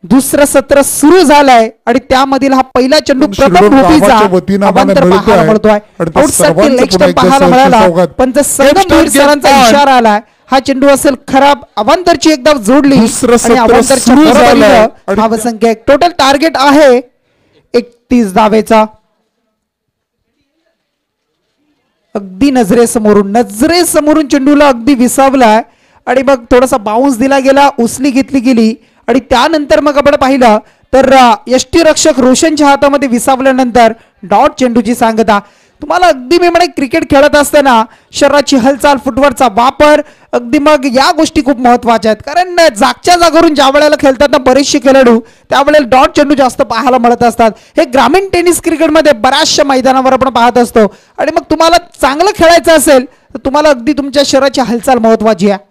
दुसरं सत्र सुरू झालंय आणि त्यामधील हा पहिला चेंडू प्रथम भोपीचा अवांतर पाहायला मिळतोय. आउटसाइड लेग स्टंप पाहायला मिळाला पण संगमवीर सरांचा इशारा आलाय हा चेंडू असेल खराब. अवांतरची एकदा जोडली आणि अवांतरच्या धावसंख्या टोटल टार्गेट आहे 31 धावेचा. अगदी नजरेसमोरून चेंडूला अगदी विसावलाय आणि मग थोडासा बाउन्स दिला गेला, उचली घेतली गेली आणि त्यानंतर मग आपण पाहिलं तर यष्टीरक्षक रोशनच्या हातामध्ये विसावल्यानंतर डॉट चेंडूची सांगता. तुम्हाला अगदी मी म्हणे क्रिकेट खेळत असताना शरीराची हालचाल, फुटवर्कचा वापर अगदी मग या गोष्टी खूप महत्वाच्या आहेत. कारण जागच्या जागेवरून ज्या वेळेला खेळतात ना बरेचसे खेळाडू त्यावेळेला डॉट चेंडू जास्त पाहायला मिळत असतात. हे ग्रामीण टेनिस क्रिकेटमध्ये बऱ्याचशा मैदानावर आपण पाहत असतो. आणि मग तुम्हाला चांगलं खेळायचं असेल तर तुम्हाला अगदी तुमच्या शरीराची हालचाल महत्वाची आहे.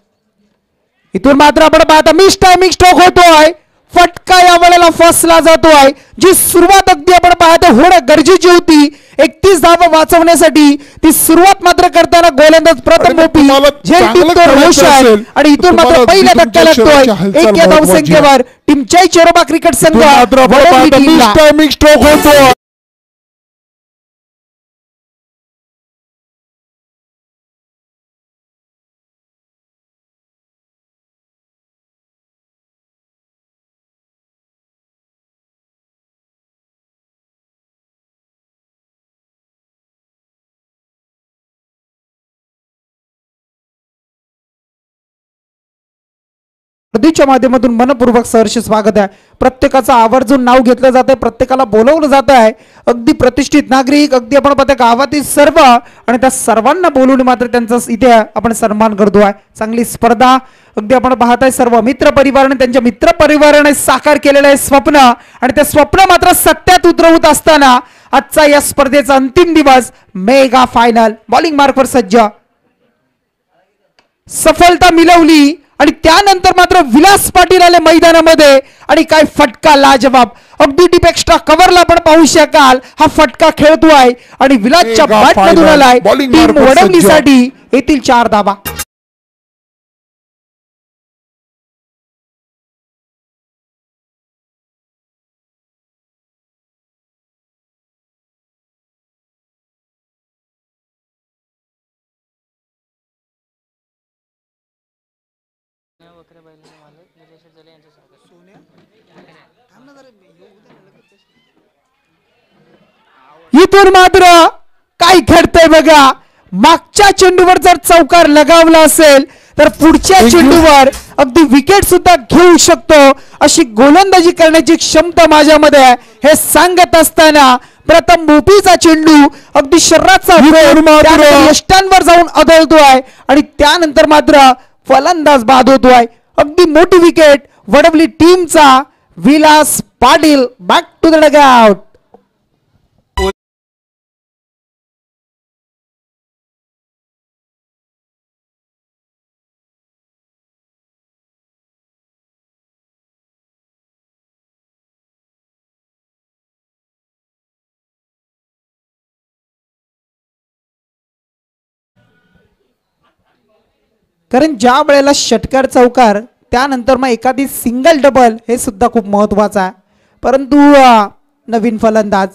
इथून मात्र आपण पाहता मिस टायमिंग स्ट्रोक होतोय. फटका या वेळेला फसला जातोय. जी सुरुवात अगदी आपण पाहतो होणं गरजेची होती 31 धावा वाचवण्यासाठी ती सुरुवात मात्र करताना गोलंदाज प्रथम मोपी झेल टिपतो रोशन आणि इथून मात्र पहिला धक्का लागतोय 1 या धावसंख्येवर टीमच्या चेरोबा क्रिकेट संघ टायमिंग स्ट्रोक होतो. च्या माध्यमातून मनपूर्वक सहर्ष स्वागत आहे. प्रत्येकाचं आवर्जून नाव घेतलं जात आहे, प्रत्येकाला बोलवलं जात आहे. अगदी प्रतिष्ठित नागरिक, अगदी आपण पाहता गावातील सर्व आणि त्या सर्वांना बोलवून मात्र त्यांचा इथे आपण सन्मान करतो आहे. चांगली स्पर्धा अगदी आपण पाहताय. सर्व मित्र परिवाराने त्यांच्या मित्र परिवाराने साकार केलेलं आहे स्वप्न आणि ते स्वप्न मात्र सत्यात उतरवत असताना आजचा या स्पर्धेचा अंतिम दिवस मेगा फायनल. बॉलिंग मार्कवर सज्ज, सफलता मिळवली आणि त्यानंतर मात्र विलास पाटील आले मैदानामध्ये आणि काय फटका लाजवाब. अगदी डीप एक्स्ट्रा कव्हरला आपण पाहू शकाल हा फटका खेळतोय आणि विलासच्या बॅट मधून आलाय. टीम वडवणीसाठी येथील 4 धावा. इथून मात्र काय घडतंय बघा. मागच्या चेंडूवर जर चौकार लगावला असेल तर पुढच्या चेंडूवर अगदी विकेट सुद्धा घेऊ शकतो अशी गोलंदाजी करण्याची क्षमता माझ्यामध्ये आहे हे सांगत असताना प्रथम मोपीचा चेंडू अगदी शरीराचा यष्टांवर जाऊन आदळतोय आणि त्यानंतर मात्र फलंदाज बाद होतोय. अगदी मोठी विकेट वडवली टीमचा. Vilas Patil back to the dugout. कारण ज्या वेळेला षटकार चौकार त्यानंतर मग एखादी सिंगल डबल हे सुद्धा खूप महत्वाचं आहे. परंतु नवीन फलंदाज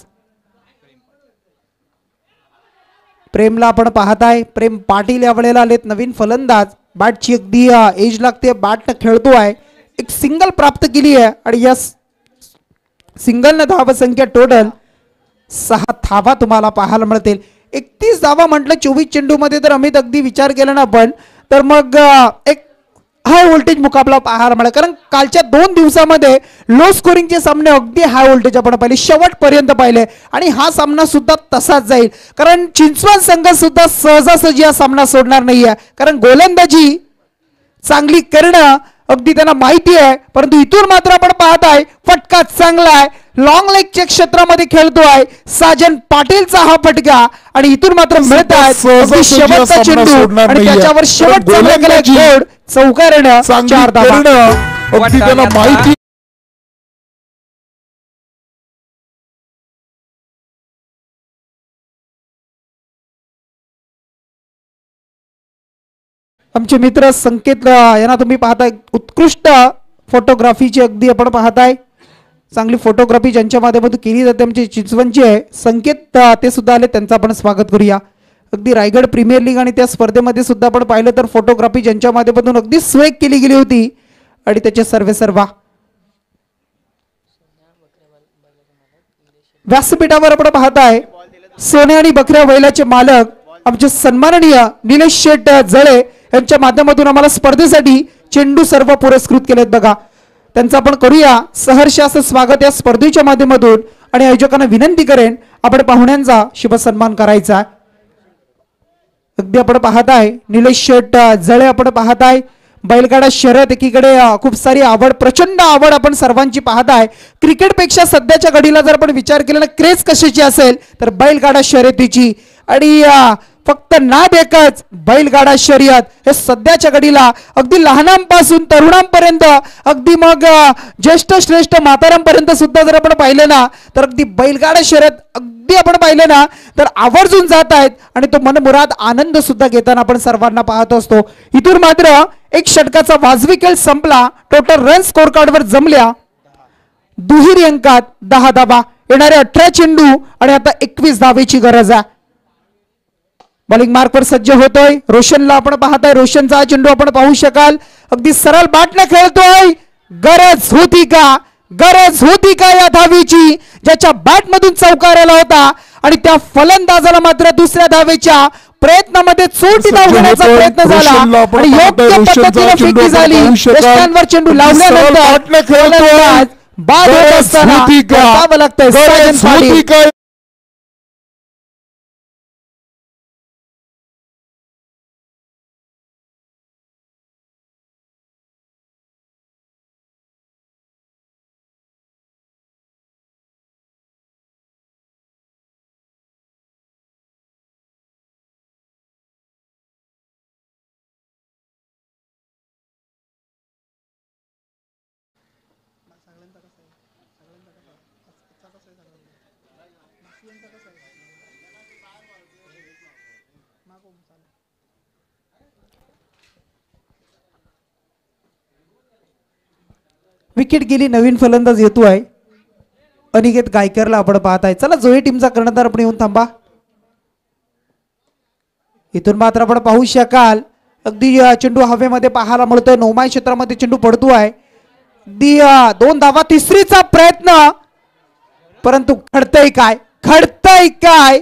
प्रेमला आपण पाहताय. प्रेम पाटील या वेळेला आलेत नवीन फलंदाज. बॅटची अगदी एज लागते, बॅट खेळतोय. एक सिंगल प्राप्त केली आहे आणि या सिंगलनं धावसंख्या टोटल 6 धावा तुम्हाला पाहायला मिळतील. 31 धावा म्हटलं 24 चेंडू मध्ये तर अमित अगदी विचार केला ना आपण तर मग एक हाय व्होल्टेज मुकाबला पाहायला मिळाला. कारण कालच्या 2 दिवसामध्ये लो स्कोरिंगचे सामने अगदी हाय व्होल्टेज आपण पाहिले, शेवटपर्यंत पाहिले आणि हा सामना सुद्धा तसाच जाईल. कारण चिंचवड संघ सुद्धा सहजासहजी हा सामना सोडणार नाहीये. कारण गोलंदाजी चांगली करणं अगदी त्यांना माहिती आहे. परंतु इथून मात्र आपण पाहताय फटका चांगला आहे. लॉंग लेगच्या क्षेत्रामध्ये खेळतोय साजन पाटीलचा हा फटका आणि इथून मात्र मिळत आहे शेवटचा चेंडू आणि त्याच्यावर शेवटचा गोड चौकारणं 4 धावा. माहिती आमचे मित्र संकेत यांना तुम्ही पाहताय. उत्कृष्ट फोटोग्राफीची अगदी आपण पाहताय. चांगली फोटोग्राफी ज्यांच्या माध्यमातून केली जाते आमची चिंचवणची आहे. संकेत ते सुद्धा आले, त्यांचं आपण स्वागत करूया. अगदी रायगड प्रीमियर लीग आणि त्या स्पर्धेमध्ये सुद्धा आपण पाहिलं तर फोटोग्राफी ज्यांच्या माध्यमातून अगदी स्वैग केली गेली होती आणि त्याचे सर्वा व्यासपीठावर आपण पाहताय सोने आणि बकऱ्या बैलाचे मालक आमचे सन्माननीय निलेश शेठ जळे यांच्या माध्यमातून आम्हाला स्पर्धेसाठी चेंडू सर्व पुरस्कृत केलेत बघा. त्यांचं आपण करूया सहर्ष असं स्वागत या स्पर्धेच्या माध्यमातून आणि आयोजकांना विनंती करेन आपण पाहुण्यांचा शुभ सन्मान करायचा. अगदी आपण पाहताय निलेश शेठ जळे आपण पाहताय. बैलगाडा शर्यत एकीकडे खूप सारी आवड, प्रचंड आवड आपण सर्वांची पाहताय. क्रिकेटपेक्षा सध्याच्या घडीला जर आपण विचार केला ना क्रेज कशाची असेल तर बैलगाडा शर्यतीची. आणि फक्त नाद एकच बैलगाडा शर्यत हे सध्याच्या घडीला अगदी लहानांपासून तरुणांपर्यंत अगदी मग ज्येष्ठ श्रेष्ठ म्हाताऱ्यांपर्यंत सुद्धा जर आपण पाहिलं ना तर अगदी बैलगाडा शर्यत अगदी अगदी आपण पाहिलं ना तर आवर्जून जात आहेत आणि तो मनमुराद आनंद सुद्धा घेताना आपण सर्वांना पाहत असतो. इथून मात्र एक षटकाचा वाजवी खेळ संपला. टोटल रन स्कोर कार्डवर जमल्या दुहेरी अंकात 10 धावा, येणारे 18 चेंडू आणि आता 21 धावेची गरज आहे. बॉलिंग मार्कवर सज्ज होतोय रोशनला आपण पाहताय. रोशनचा हा चेंडू आपण पाहू शकाल अगदी सरळ बॅटने खेळतोय. गरज होती का या धावेची ज्याच्या बॅट मधून चौकार आला होता आणि त्या फलंदाजाला मात्र दुसऱ्या धावेच्या प्रयत्नामध्ये चोटी धाव घेण्याचा प्रयत्न झाला आणि योग्य पद्धतीने फेकी झाली. यष्टांवर चेंडू लावल्यानंतर बाद होत असताना जावं लागतंय साजन पाटील. विकेट गेली. नवीन फलंदाज येतोय अनिकेत गायकरला आपण पाहत आहे. चला जोही टीमचा कर्णधार आपण येऊन थांबा. इथून मात्र आपण पाहू शकाल अगदी चेंडू हवेमध्ये पाहायला मिळतोय. नौमाय क्षेत्रामध्ये चेंडू पडतोय. अगदी 2 धावा, तिसरीचा प्रयत्न परंतु घडतंय काय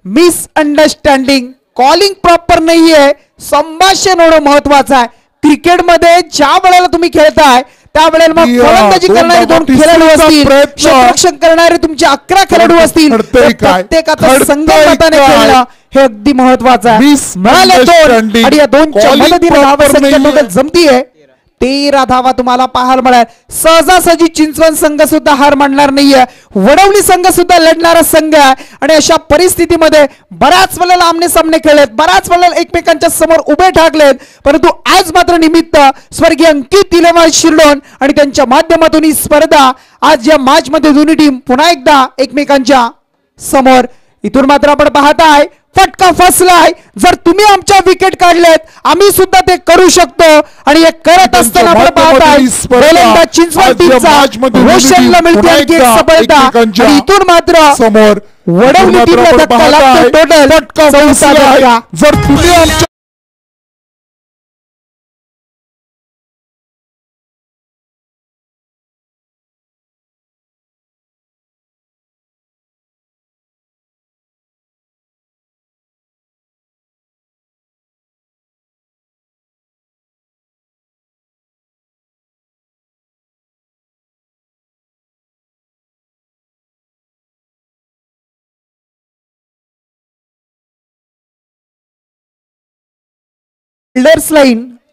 मिसअंडरस्टँडिंग. कॉलिंग प्रॉपर नाहीये. संभाषण होणं महत्वाचं आहे. क्रिकेटमध्ये ज्या वेळेला तुम्ही खेळताय त्यावेळेला मग फलंदाजी करणारे 2 खेळाडू असतील, क्षेत्ररक्षण करणारे तुमचे 11 खेळाडू असतील, प्रत्येकाचं संगमताने खेळणं हे अगदी महत्वाचं आहे. मिळाले 2 आणि या 2च्या मदतीने धावसंख्या टोटल जमतीये 13 धावा तुम्हाला पाहायला मिळाल. सहजासहजी चिंचवण संघ सुद्धा हार मानणार नाहीये. वडवली संघ सुद्धा लढणारा संघ आहे आणि अशा परिस्थितीमध्ये बऱ्याच वेळेला आमने सामने खेळलेत, बऱ्याच वेळेला एकमेकांच्या समोर उभे ठाकलेत, परंतु आज मात्र निमित्त स्वर्गीय अंकित तिलेवाल शिरडोन आणि त्यांच्या माध्यमातून ही स्पर्धा आज या मॅच मध्ये दोन्ही टीम पुन्हा एकदा एकमेकांच्या समोर. इथून मात्र आपण पाहताय फटका फसलाय. जर तुम्ही आमच्या विकेट काढलेत आम्ही सुद्धा ते करू शकतो आणि हे करत असताना आपण पाहताय गोलंदाज चिंचवड टीमचा रोशनला मिळते आणखी एक सफलता आणि इथून मात्र वडवली टीमला धक्का लागतो. टोटल 14 धावा. जर तुम्ही आमच्या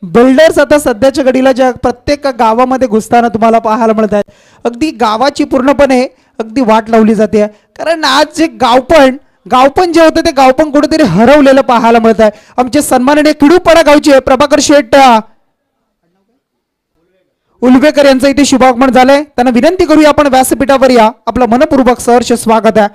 बिल्डर्स आता सध्याच्या घडीला ज्या प्रत्येक गावामध्ये घुसताना तुम्हाला पाहायला मिळत आहेत. अगदी गावाची पूर्णपणे अगदी वाट लावली जाते कारण आज जे गावपण जे होतं ते गावपण कुठेतरी हरवलेलं पाहायला मिळत आहे. आमचे सन्माननीय किडूपाडा गावचे प्रभाकर शेठ उलवेकर यांचं इथे शुभागमन झालंय. त्यांना विनंती करूया आपण व्यासपीठावर या. आपलं मनपूर्वक सहर्ष स्वागत आहे.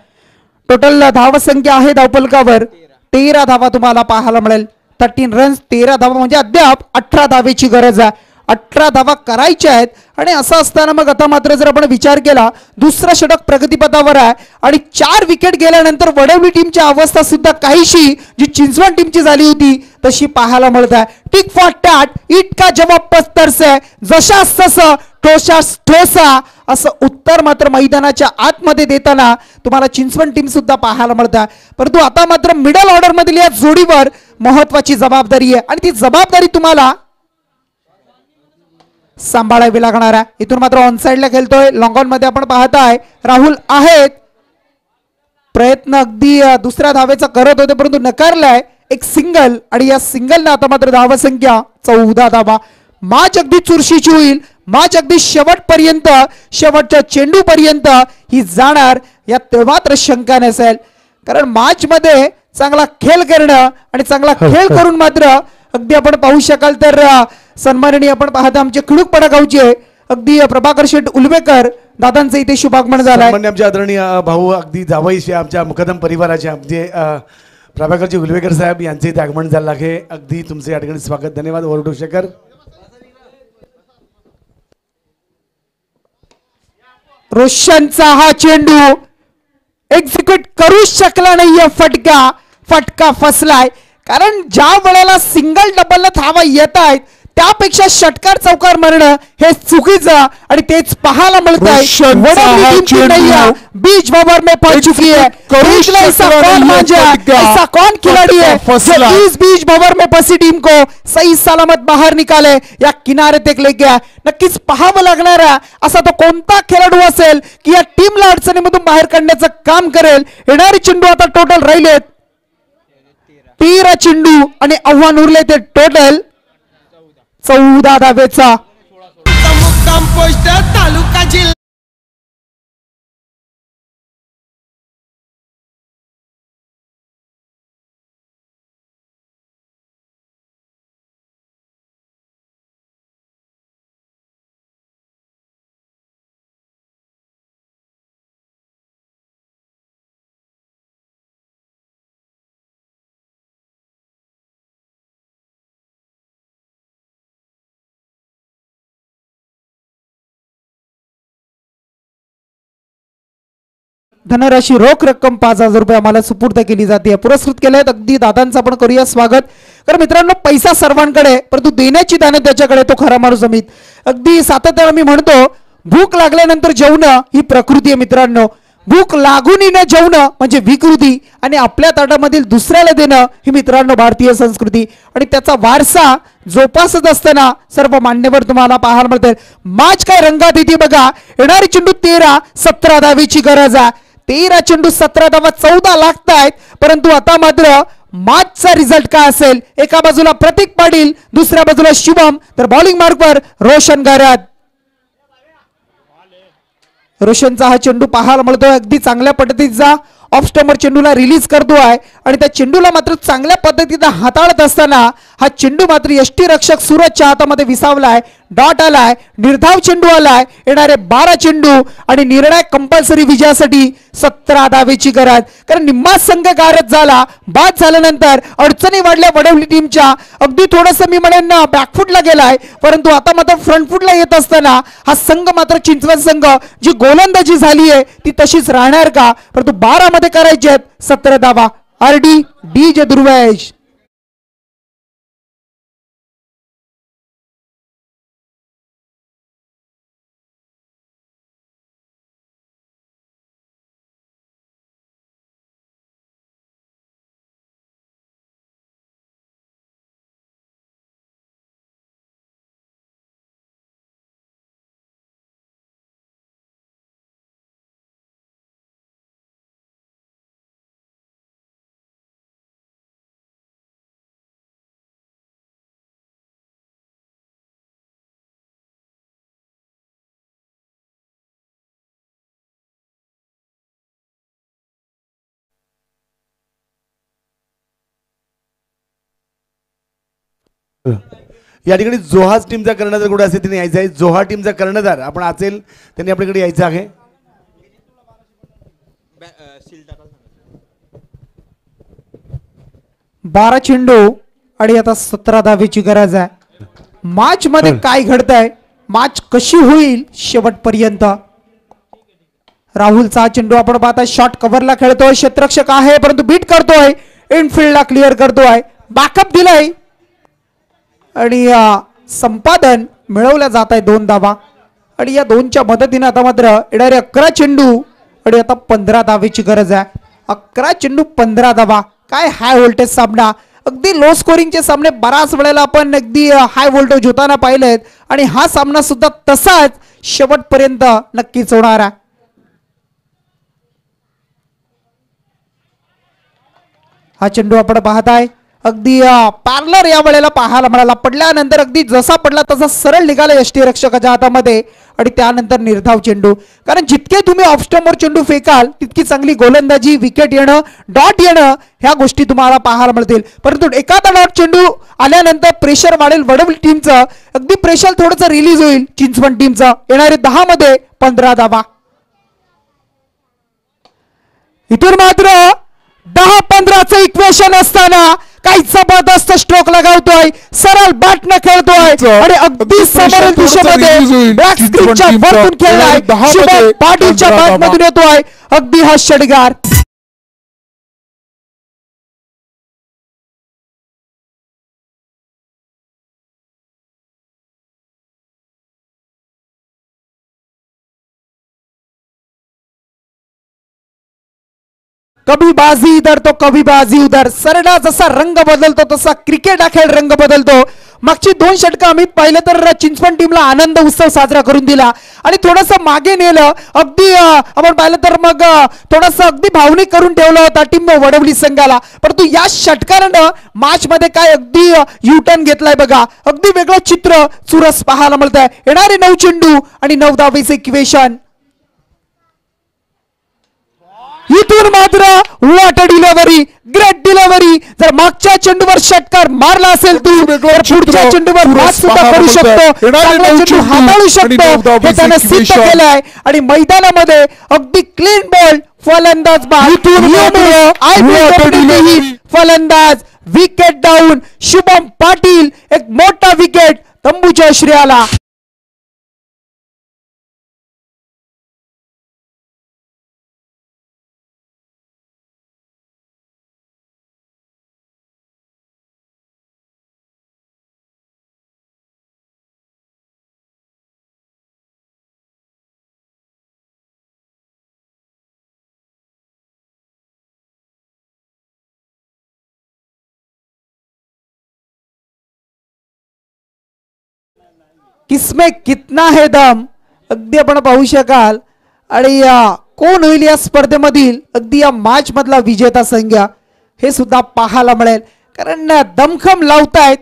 टोटल धाव संख्या आहे धावफलकावर 13 धावा तुम्हाला पाहायला मिळेल. 13 रन्स 13 धावा म्हणजे अद्याप 18 धावेची गरज आहे. 18 धावा करायच्या आहेत आणि असं असताना मग आता मात्र जर आपण विचार केला दुसरा षटक प्रगतीपथावर आहे आणि 4 विकेट गेल्यानंतर वडवली टीमची अवस्था सुद्धा काहीशी जी चिंचवड टीमची झाली होती तशी पाहायला मिळत आहे. टिक फॉर टॅट इट का जवाब पत्तर से जशास तसं ठोसास ठोसा असं उत्तर मात्र मैदानाच्या आतमध्ये देताना तुम्हाला चिंचवड टीम सुद्धा पाहायला मिळत आहे. परंतु आता मात्र मिडल ऑर्डर मधील या जोडीवर महत्वाची जबाबदारी आहे आणि ती जबाबदारी तुम्हाला सांभाळावी लागणार आहे. इथून मात्र ऑन साइडला खेळतोय लॉंग ऑन मध्ये आपण पाहताय राहुल आहेत. प्रयत्न अगदी दुसऱ्या धावेचा करत होते परंतु नकारलाय. एक सिंगल आणि या सिंगलने आता मात्र धाव संख्या 14 धावा. मॅच अगदी चुरशीची होईल. मॅच अगदी शेवटपर्यंत शेवटच्या चेंडू पर्यंत ही जाणार यात मात्र शंका नसेल कारण मॅच मध्ये चांगला खेळ करणं आणि चांगला खेळ करून मात्र अगदी आपण पाहू शकाल तर सन्माननीय आपण पाहता आमचे खिडूकपाडा गावचे अगदी प्रभाकर शेठ उलवेकर दादांचं इथे शुभागमन झालंय. सामान्य आमच्या आदरणीय भाऊ अगदी जावईशी आमच्या मुकदम परिवाराचे आमचे प्रभाकरजी उलवेकर साहेब यांचे इथे आगमन झालं आहे. अगदी तुमचे या ठिकाणी स्वागत. धन्यवाद वरुड शेखर. रोशनचा हा चेंडू एक्झिक्यूट करू शकला नाहीये. फटका फसलाय. कारण ज्या वेळेला सिंगल डबल धावा येत आहेत त्यापेक्षा षटकार चौकार मारणं हे चुकीचं आणि तेच पाहायला मिळत आहे. बीच ओवर में पहुंच चुकी है. ऐसा कौन खिलाड़ी है जो इस बीच ओवर में फंसी टीम को सही सलामत बाहेर निकाले या किनारे तक ले गया. नक्कीच पाहावं लागणार आहे असा तो कोणता खेळाडू असेल की या टीमला अडचणीमधून बाहेर काढण्याचं काम करेल. येणारे चेंडू आता टोटल राहिलेत 13 चेंडू आणि आव्हान उरले ते टोटल 14 धावेचा. मुक्काम पोस्ट तालुका जिल्हा. धनराशी रोख रक्कम 5,000 रुपये आम्हाला सुपूर्द केली जाते. पुरस्कृत केले आहेत. अगदी दादांचं आपण करूया स्वागत. कारण मित्रांनो पैसा सर्वांकडे परंतु देण्याची दान त्याच्याकडे तो खरा माणूस अमित. अगदी सातत्याने मी म्हणतो भूक लागल्यानंतर जेवणं ही प्रकृती आहे मित्रांनो. भूक लागून न जेवणं म्हणजे विकृती आणि आपल्या ताटामधील दुसऱ्याला देणं ही मित्रांनो भारतीय संस्कृती आणि त्याचा वारसा जोपासत असताना सर्व मान्यवर तुम्हाला पाहायला मिळतील. मॅच काय रंगात येते बघा. येणारी चेंडू 13-17 धावेची गरज आहे. 13 चेंडू 17 धावा 14 लागतायत. परंतु आता मात्र मॅचचा रिझल्ट काय असेल. एका बाजूला प्रतीक पाटील दुसऱ्या बाजूला शुभम तर बॉलिंग मार्कवर रोशन गारत. रोशनचा हा चेंडू पाहायला मिळतोय अगदी चांगल्या पद्धतीचा ऑफ स्टंपर चेंडूला रिलीज करतोय आणि त्या चेंडूला मात्र चांगल्या पद्धतीने हाताळत असताना हा चेंडू मात्र यष्टी रक्षक सूरजच्या हातामध्ये विसावलाय. डॉट आलाय. निर्धाव चेंडू आलाय. येणारे 12 चेंडू आणि निर्णायक कंपल्सरी विजयासाठी 17 धावेची गरज. कारण निम्मा संघ गारद झाला. बाद झाल्यानंतर अडचणी वाढल्या वडवली टीमच्या. अगदी थोडंसं मी म्हणेन ना बॅकफुटला गेलाय परंतु आता मात्र फ्रंटफुटला येत असताना हा संघ मात्र चिंचवड संघ जी गोलंदाजी झाली आहे ती तशीच राहणार का. परंतु 12 मध्ये करायचे आहेत 17 धावा. RD DJ Durvesh. या ठिकाणी जोहाज टीमचा कर्णधार कुठे असेल त्यांनी यायचं आहे. जोहा टीमचा कर्णधार आपण असेल त्यांनी आपल्याकडे यायचं आहे. 12 चेंडू आणि आता 17 धावेची गरज आहे. मॅच मध्ये काय घडतंय मॅच कशी होईल शेवटपर्यंत. राहुलचा चेंडू आपण पाहता शॉट कव्हरला खेळतोय. क्षेत्ररक्षक आहे परंतु बीट करतोय. इनफिल्डला क्लिअर करतोय. बॅकअप दिलाय आणि संपादन मिळवल्या जात आहे 2 धावा आणि या 2च्या मदतीने आता मात्र येणारे 11 चेंडू आणि आता 15 धावेची गरज आहे. 11 चेंडू 15 धावा. काय हाय व्होल्टेज सामना. अगदी लो स्कोरिंगचे सामने बराच वेळेला आपण अगदी हाय व्होल्टेज होताना पाहिलेत आणि हा सामना सुद्धा तसाच शेवटपर्यंत नक्कीच होणार आहे. हा चेंडू आपण पाहताय अगदी पार्लर या वेळेला पाहायला मिळाला. पडल्यानंतर अगदी जसा पडला तसा सरळ निघाला यष्टीरक्षकाच्या हातामध्ये आणि त्यानंतर निर्धाव चेंडू. कारण जितके तुम्ही ऑफ स्टंपवर चेंडू फेकाल तितकी चांगली गोलंदाजी, विकेट येणं, डॉट येणं ह्या गोष्टी तुम्हाला पाहायला मिळतील. परंतु एखादा डॉट चेंडू आल्यानंतर प्रेशर वाढेल वडवली टीमचं. अगदी प्रेशर थोडंसं रिलीज होईल चिंचवड टीमचं. येणारे 10 मध्ये 15 धावा. इथून मात्र 10-15चं इक्वेशन असताना काही जबरदस्त स्ट्रोक लगावतोय, सरळ बॅट न खेळतोय आणि अगदी समोरील दिशेमध्ये बॅक स्क्रीनच्या वरतून खेळलाय. शुभम पाटीलच्या बॅट मधून येतोय अगदी हा षटकार. कभी बाजी इधर तो कभी बाजी उधर. सरडा जसा रंग बदलतो तसा क्रिकेट हा खेळ रंग बदलतो. मागची 2 षटकं आम्ही पाहिलं तर चिंचवड टीमला आनंद उत्सव साजरा करून दिला आणि थोडंसं मागे नेलं. अगदी आपण पाहिलं तर मग थोडंसं अगदी भावनिक करून ठेवलं होता टीम वडवली संघाला. परंतु या षटकारानं मॅच मध्ये काय अगदी युटर्न घेतलाय बघा. अगदी वेगळं चित्र चुरस पाहायला मिळत आहे. येणारे 9 चेंडू आणि 9 धावेचे इक्वेशन. इथून मात्र व्हॉट डिलिव्हरी, ग्रेट डिलिव्हरी. जर मागच्या चेंडूवर षटकार मारला असेल तू तर पुढच्या चेंडूवर मात सुद्धा करू शकतो, चेंडू हाताळू शकतो हे त्यानं सिद्ध केलंय. आणि मैदानामध्ये अगदी क्लीन बॉल फलंदाज फलंदाज विकेट डाऊन. शुभम पाटील एक मोठा विकेट तंबूच्या श्रेयाला. किसमें कितना है दम अगदी आपण पाहू शकाल. आणि कोण होईल या स्पर्धेमधील अगदी या मॅच मधला विजेता संघ हे सुद्धा पाहायला मिळेल. कारण दमखम लावतायत.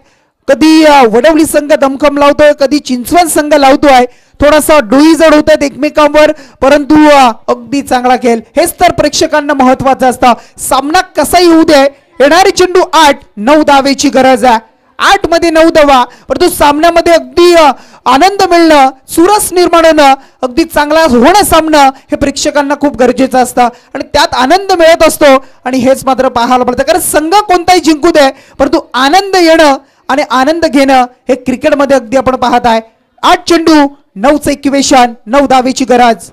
कधी वडवली संघ दमखम लावतोय, कधी चिंचवड संघ लावतोय. थोडासा डोई जड होत आहेत एकमेकांवर, परंतु अगदी चांगला खेळ हेच तर प्रेक्षकांना महत्वाचं असतं. सामना कसाही होऊ दे, येणारे चेंडू 8-9 धावेची गरज आहे. 8 मध्ये 9 धावा. परंतु सामन्यामध्ये अगदी आनंद मिळणं, सुरस निर्माण होणं, अगदी चांगला होणं सामना हे प्रेक्षकांना खूप गरजेचं असतं आणि त्यात आनंद मिळत असतो. आणि हेच मात्र पाहायला पडतं. कारण संघ कोणताही जिंकू दे परंतु आनंद येणं आणि आनंद घेणं हे क्रिकेटमध्ये अगदी आपण पाहत आहे. 8 चेंडू 9चं इक्वेशन, 9 धावेची गरज.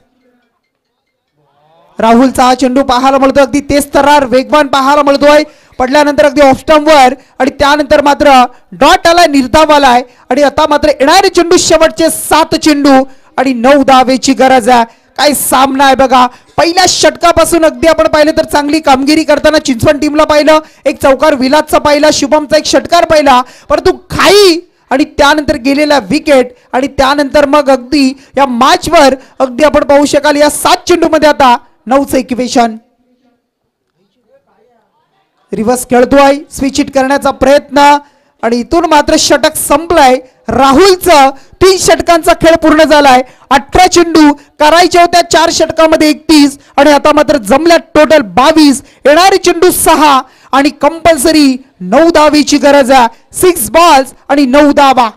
राहुलचा हा चेंडू पाहायला मिळतो अगदी तेज तर्रार वेगवान पाहायला मिळतोय. पडल्यानंतर अगदी ऑफ स्टंपवर आणि त्यानंतर मात्र डॉट आलाय, निर्धाव आलाय. आणि आता मात्र येणारे चेंडू शेवटचे 7 चेंडू आणि 9 धावेची गरज आहे. काय सामना आहे बघा. पहिल्या षटकापासून अगदी आपण पाहिलं तर चांगली कामगिरी करताना चिंचवड टीमला पाहिलं. एक चौकार विलासचा पाहिला, शुभमचा एक षटकार पाहिला, परंतु खाई आणि त्यानंतर गेलेला विकेट आणि त्यानंतर मग अगदी या मॅचवर अगदी आपण पाहू शकाल या 7 चेंडू मध्ये आता 9चं इक्वेशन. रिव्हर्स खेळतोय, स्विच हिट करण्याचा प्रयत्न आणि इथून मात्र षटक संपलाय. राहुलचं 3 षटकांचा खेळ पूर्ण झालाय. 18 चेंडू करायचे होत्या 4 षटकामध्ये 31 आणि आता मात्र जमल्या टोटल 22. येणारे चेंडू 6 आणि कंपल्सरी 9 धावेची गरज आहे. 6 बॉल्स आणि 9 धावा.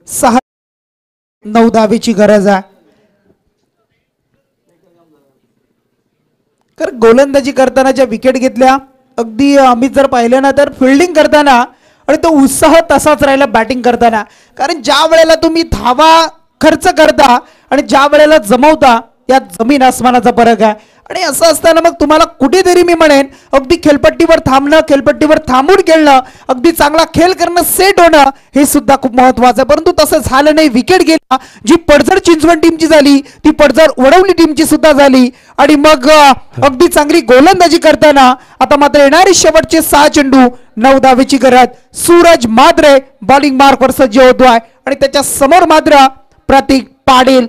सहा 9 धावेची गरज आहे. कारण गोलंदाजी करताना ज्या विकेट घेतल्या अगदी आम्ही जर पाहिलं ना तर फिल्डिंग करताना आणि तो उत्साह तसाच राहिला बॅटिंग करताना. कारण ज्या वेळेला तुम्ही धावा खर्च करता आणि ज्या वेळेला जमवता यात जमीन आसमानाचा फरक आहे. आणि असं असताना मग तुम्हाला कुठेतरी मी म्हणेन अगदी खेळपट्टीवर थांबणं, खेळपट्टीवर थांबून खेळणं, अगदी चांगला खेळ करणं, सेट होणं हे सुद्धा खूप महत्वाचं आहे. परंतु तसं झालं नाही. विकेट गेला. जी पडझड चिंचवड टीमची झाली ती पडझड वडवली टीमची सुद्धा झाली. आणि मग अगदी चांगली गोलंदाजी करताना आता मात्र येणारे शेवटचे 6 चेंडू 9 धावेची गरज. सूरज मात्रे बॉलिंग मार्कवर सज्ज होतोय आणि त्याच्या समोर मात्र प्रतीक पाटील.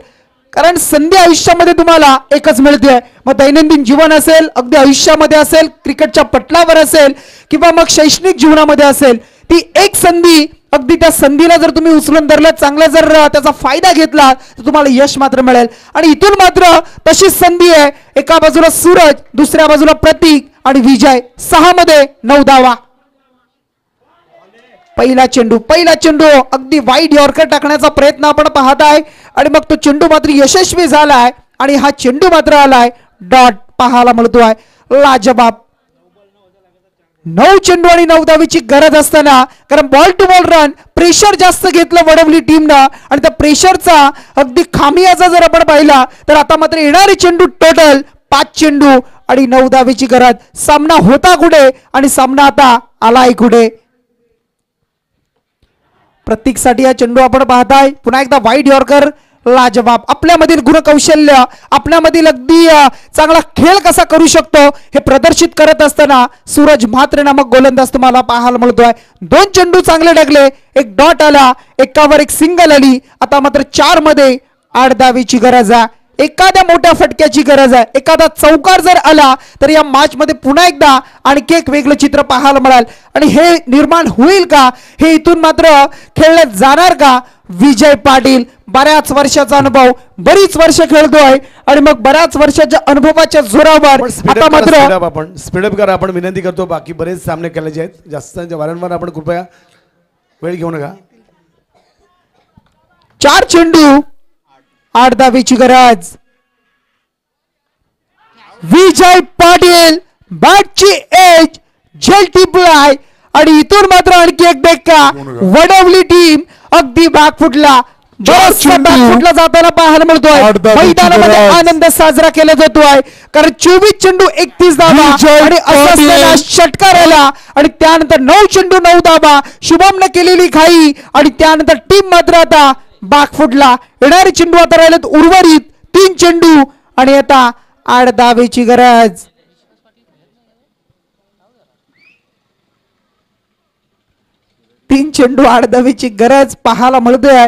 कारण संधी आयुष्यामध्ये तुम्हाला एकच मिळते. मग दैनंदिन जीवन असेल, अगदी आयुष्यामध्ये असेल, क्रिकेटच्या पटलावर असेल किंवा मग शैक्षणिक जीवनामध्ये असेल, ती एक संधी, अगदी त्या संधीला जर तुम्ही उचलून धरलं, चांगला जर त्याचा फायदा घेतला तर तुम्हाला यश मात्र मिळेल. आणि इथून मात्र तशीच संधी आहे. एका बाजूला सूरज, दुसऱ्या बाजूला प्रतीक आणि विजय. 6 मध्ये 9 धावा. पहिला चेंडू अगदी वाईड यॉर्कर टाकण्याचा प्रयत्न आपण पाहत आहे आणि मग तो चेंडू मात्र यशस्वी झालाय आणि हा चेंडू मात्र आलाय डॉट पाहायला मिळतोय. लाजबाब. 9 चेंडू आणि 9 धावेची गरज असताना, कारण ball to ball run pressure जास्त घेतलं वडवली टीमनं आणि त्या प्रेशरचा अगदी खामियाजा जर आपण पाहिला तर आता मात्र येणारे चेंडू टोटल 5 चेंडू आणि 9 धावेची गरज. सामना होता कुठे आणि सामना आता आलाय कुठे. प्रत्येकसाठी हा चेंडू आपण पाहताय. पुन्हा एकदा वाईड यॉर्कर. लाजवाब. आपल्यामधील गुणकौशल्य, आपल्यामधील अगदी चांगला खेळ कसा करू शकतो हे प्रदर्शित करत असताना सूरज म्हात्रे नामक गोलंदाज तुम्हाला पाहायला मिळतोय. 2 चेंडू चांगले टाकले, एक डॉट आला, एकावर एक सिंगल आली. आता मात्र 4 मध्ये 8 धावेची गरज आहे. एखाद्या मोठ्या फटक्याची गरज आहे. एखादा चौकार जर आला तर या मॅच मध्ये पुन्हा एकदा आणखी एक वेगळं चित्र पाहायला मिळेल. आणि हे निर्माण होईल का, हे इथून मात्र खेळलं जाणार का. विजय पाटील बऱ्याच वर्षाचा अनुभव, बरीच वर्ष खेळतोय आणि मग बऱ्याच वर्षाच्या अनुभवाच्या जोरावर आता मात्र आपण स्पीडअप करा. आपण विनंती करतो. बाकी बरेच सामने खेळायचे आहेत. जास्त वारंवार आपण कृपया वेळ घेऊ नका. 4 चेंडू 8 धावेची गरज. विजय पाटील बॅटची एज झेलती प्लाय आणि इथून मात्र आणखी एक बेका. वडवली टीम अगदी बॅकफुटला बॅकफुटला जाताना पाहायला मिळतोय. मैदानामध्ये आनंद साजरा केला जातोय कारण 24 चेंडू 31 धावा आणि असलेला षटकार आला आणि त्यानंतर 9 चेंडू 9 धावा. शुभमने केलेली घाई आणि त्यानंतर टीम मात्र आता बॅकफुटला. येणारे चेंडू आता राहिलेत उर्वरित 3 चेंडू आणि आता 8 धावेची गरज. तीन चेंडू 8 धावेची गरज पाहायला मिळतोय.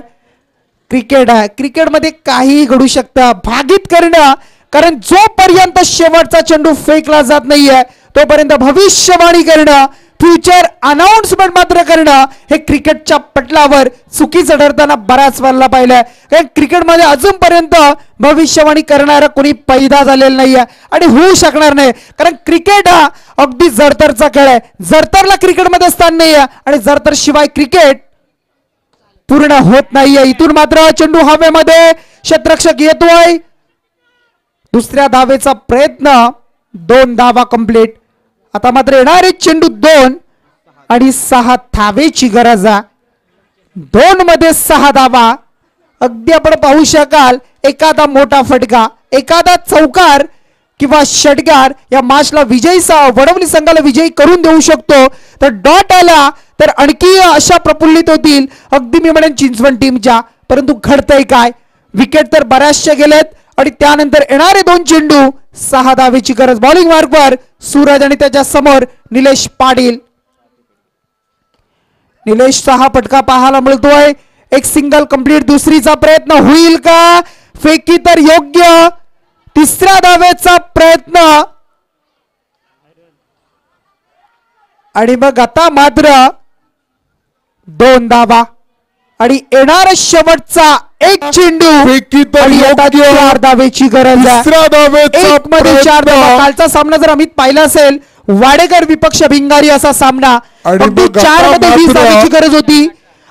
क्रिकेट आहे, क्रिकेटमध्ये काहीही घडू शकतं. भागीत करणं, कारण जोपर्यंत शेवटचा चेंडू फेकला जात नाहीये तोपर्यंत भविष्यवाणी करणं, फ्युचर अनाउन्समेंट मात्र करणं हे क्रिकेटच्या पटलावर चुकीचं ठरताना बऱ्याच वेळेला पाहिलंय. कारण क्रिकेटमध्ये अजूनपर्यंत भविष्यवाणी करणारा कोणी पैदा झालेला नाहीये आणि होऊ शकणार नाही. कारण क्रिकेट हा अगदी जरतरचा खेळ आहे. जरतरला क्रिकेटमध्ये स्थान नाहीये आणि जरतर शिवाय क्रिकेट पूर्ण होत नाहीये. इथून मात्र चेंडू हवेमध्ये, क्षेत्ररक्षक येतोय. दुसऱ्या धावेचा प्रयत्न, 2 धावा कंप्लीट. आता मात्र येणारे चेंडू 2 आणि 6 धावेची गरज आहे. 2 मध्ये 6 धावा. अगदी आपण पाहू शकाल एखादा मोठा फटका, एखादा चौकार किंवा षटकार या मॅचला विजयी वडवली संघाला विजयी करून देऊ शकतो. तर डॉट आला तर आणखी अशा प्रफुल्लित होतील अगदी मी म्हणेन चिंचवड टीमच्या. परंतु घडतंय काय, विकेट तर बऱ्याचशा गेलेत आणि त्यानंतर येणारे 2 चेंडू 6 धावेची गरज. बॉलिंग मार्कवर सूरज आणि त्याच्या समोर निलेश पाटील. निलेशचा हा फटका पाहायला मिळतोय. एक सिंगल कंप्लीट. दुसरीचा प्रयत्न होईल का, फेकी तर योग्य. तिसऱ्या धावेचा प्रयत्न आणि मग आता मात्र 2 धावा आणि येणार शेवटचा एक चेंडू आणि 4 धावेची गरज आहे. 1 मध्ये 4 धावा. कालचा सामना जर आम्ही पाहिला असेल, वाडेकर विपक्ष भिंगारी असा सामना, अगदी 4 मध्ये 20 धावेची गरज होती.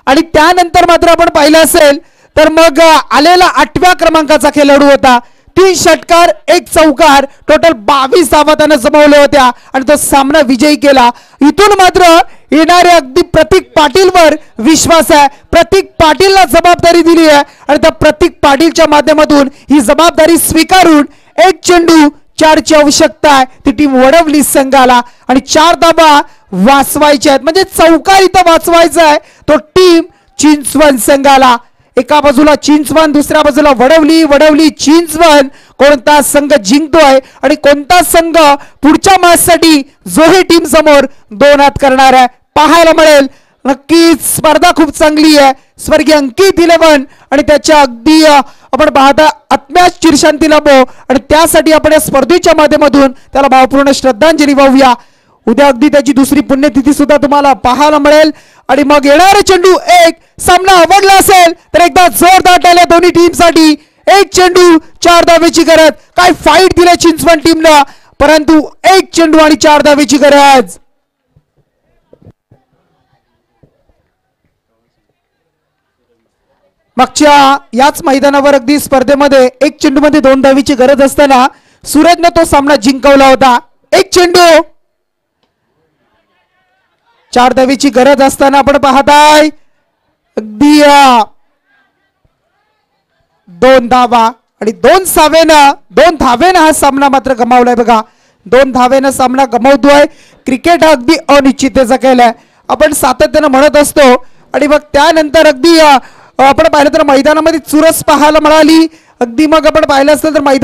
आणि त्यानंतर मात्र आपण पाहिलं असेल तर मग आलेला 8व्या क्रमांकाचा खेळाडू होता. 3 षटकार 1 चौकार, टोटल 22 धावा त्याने जमवल्या होत्या आणि तो सामना विजयी केला. इथून मात्र येणारे अगदी प्रतीक पाटीलवर विश्वास आहे. प्रतीक पाटीलला जबाबदारी दिली आहे आणि त्या प्रतीक पाटीलच्या माध्यमातून ही जबाबदारी स्वीकारून एक चेंडू 4ची आवश्यकता आहे. ती टीम वडवली संघाला आणि 4 धावा वाचवायच्या आहेत, म्हणजे चौकार इथं वाचवायचा आहे तो टीम चिंचवण संघाला. एका बाजूला चिंचवण, दुसऱ्या बाजूला वडवली चिंचवण. कोणता संघ जिंकतोय आणि कोणता संघ पुढच्या मॅच साठी जो ही टीम समोर 2 हात करणार आहे पाहायला मिळेल. नक्कीच स्पर्धा खूप चांगली आहे. स्वर्गीय अंकित 11 आणि त्याच्या अगदी आपण पाहता आत्म्या चिरशांती लाभो आणि त्यासाठी आपण या स्पर्धेच्या माध्यमातून त्याला भावपूर्ण श्रद्धांजली वाहूया. उद्या अगदी त्याची दुसरी पुण्यतिथी सुद्धा तुम्हाला पाहायला मिळेल. आणि मग येणारे चेंडू एक. सामना आवडला असेल तर एकदा जोरदार टाळ्या दोन्ही टीम साठी. एक चेंडू 4 धावेची गरज. काय फाईट दिली चिंचवण टीमला, परंतु एक चेंडू आणि 4 धावेची गरज. मागच्या याच मैदानावर अगदी स्पर्धेमध्ये एक चेंडू मध्ये 2 धावेची गरज असताना सूरजने तो सामना जिंकवला होता. एक चेंडू 4 धावेची गरज असताना आपण पाहताय अगदी 2 धावा आणि 2 धावेनं हा सामना मात्र गमावलाय. बघा 2 धावेनं सामना गमावतोय. क्रिकेट हा अगदी अनिश्चिततेचा खेळ आहे, आपण सातत्यानं म्हणत असतो. आणि मग त्यानंतर अगदी आपण पाहिलं तर मैदानामध्ये चुरस पाहायला मिळाली. अगदी मग आपण पाहिलं असेल तर मैदान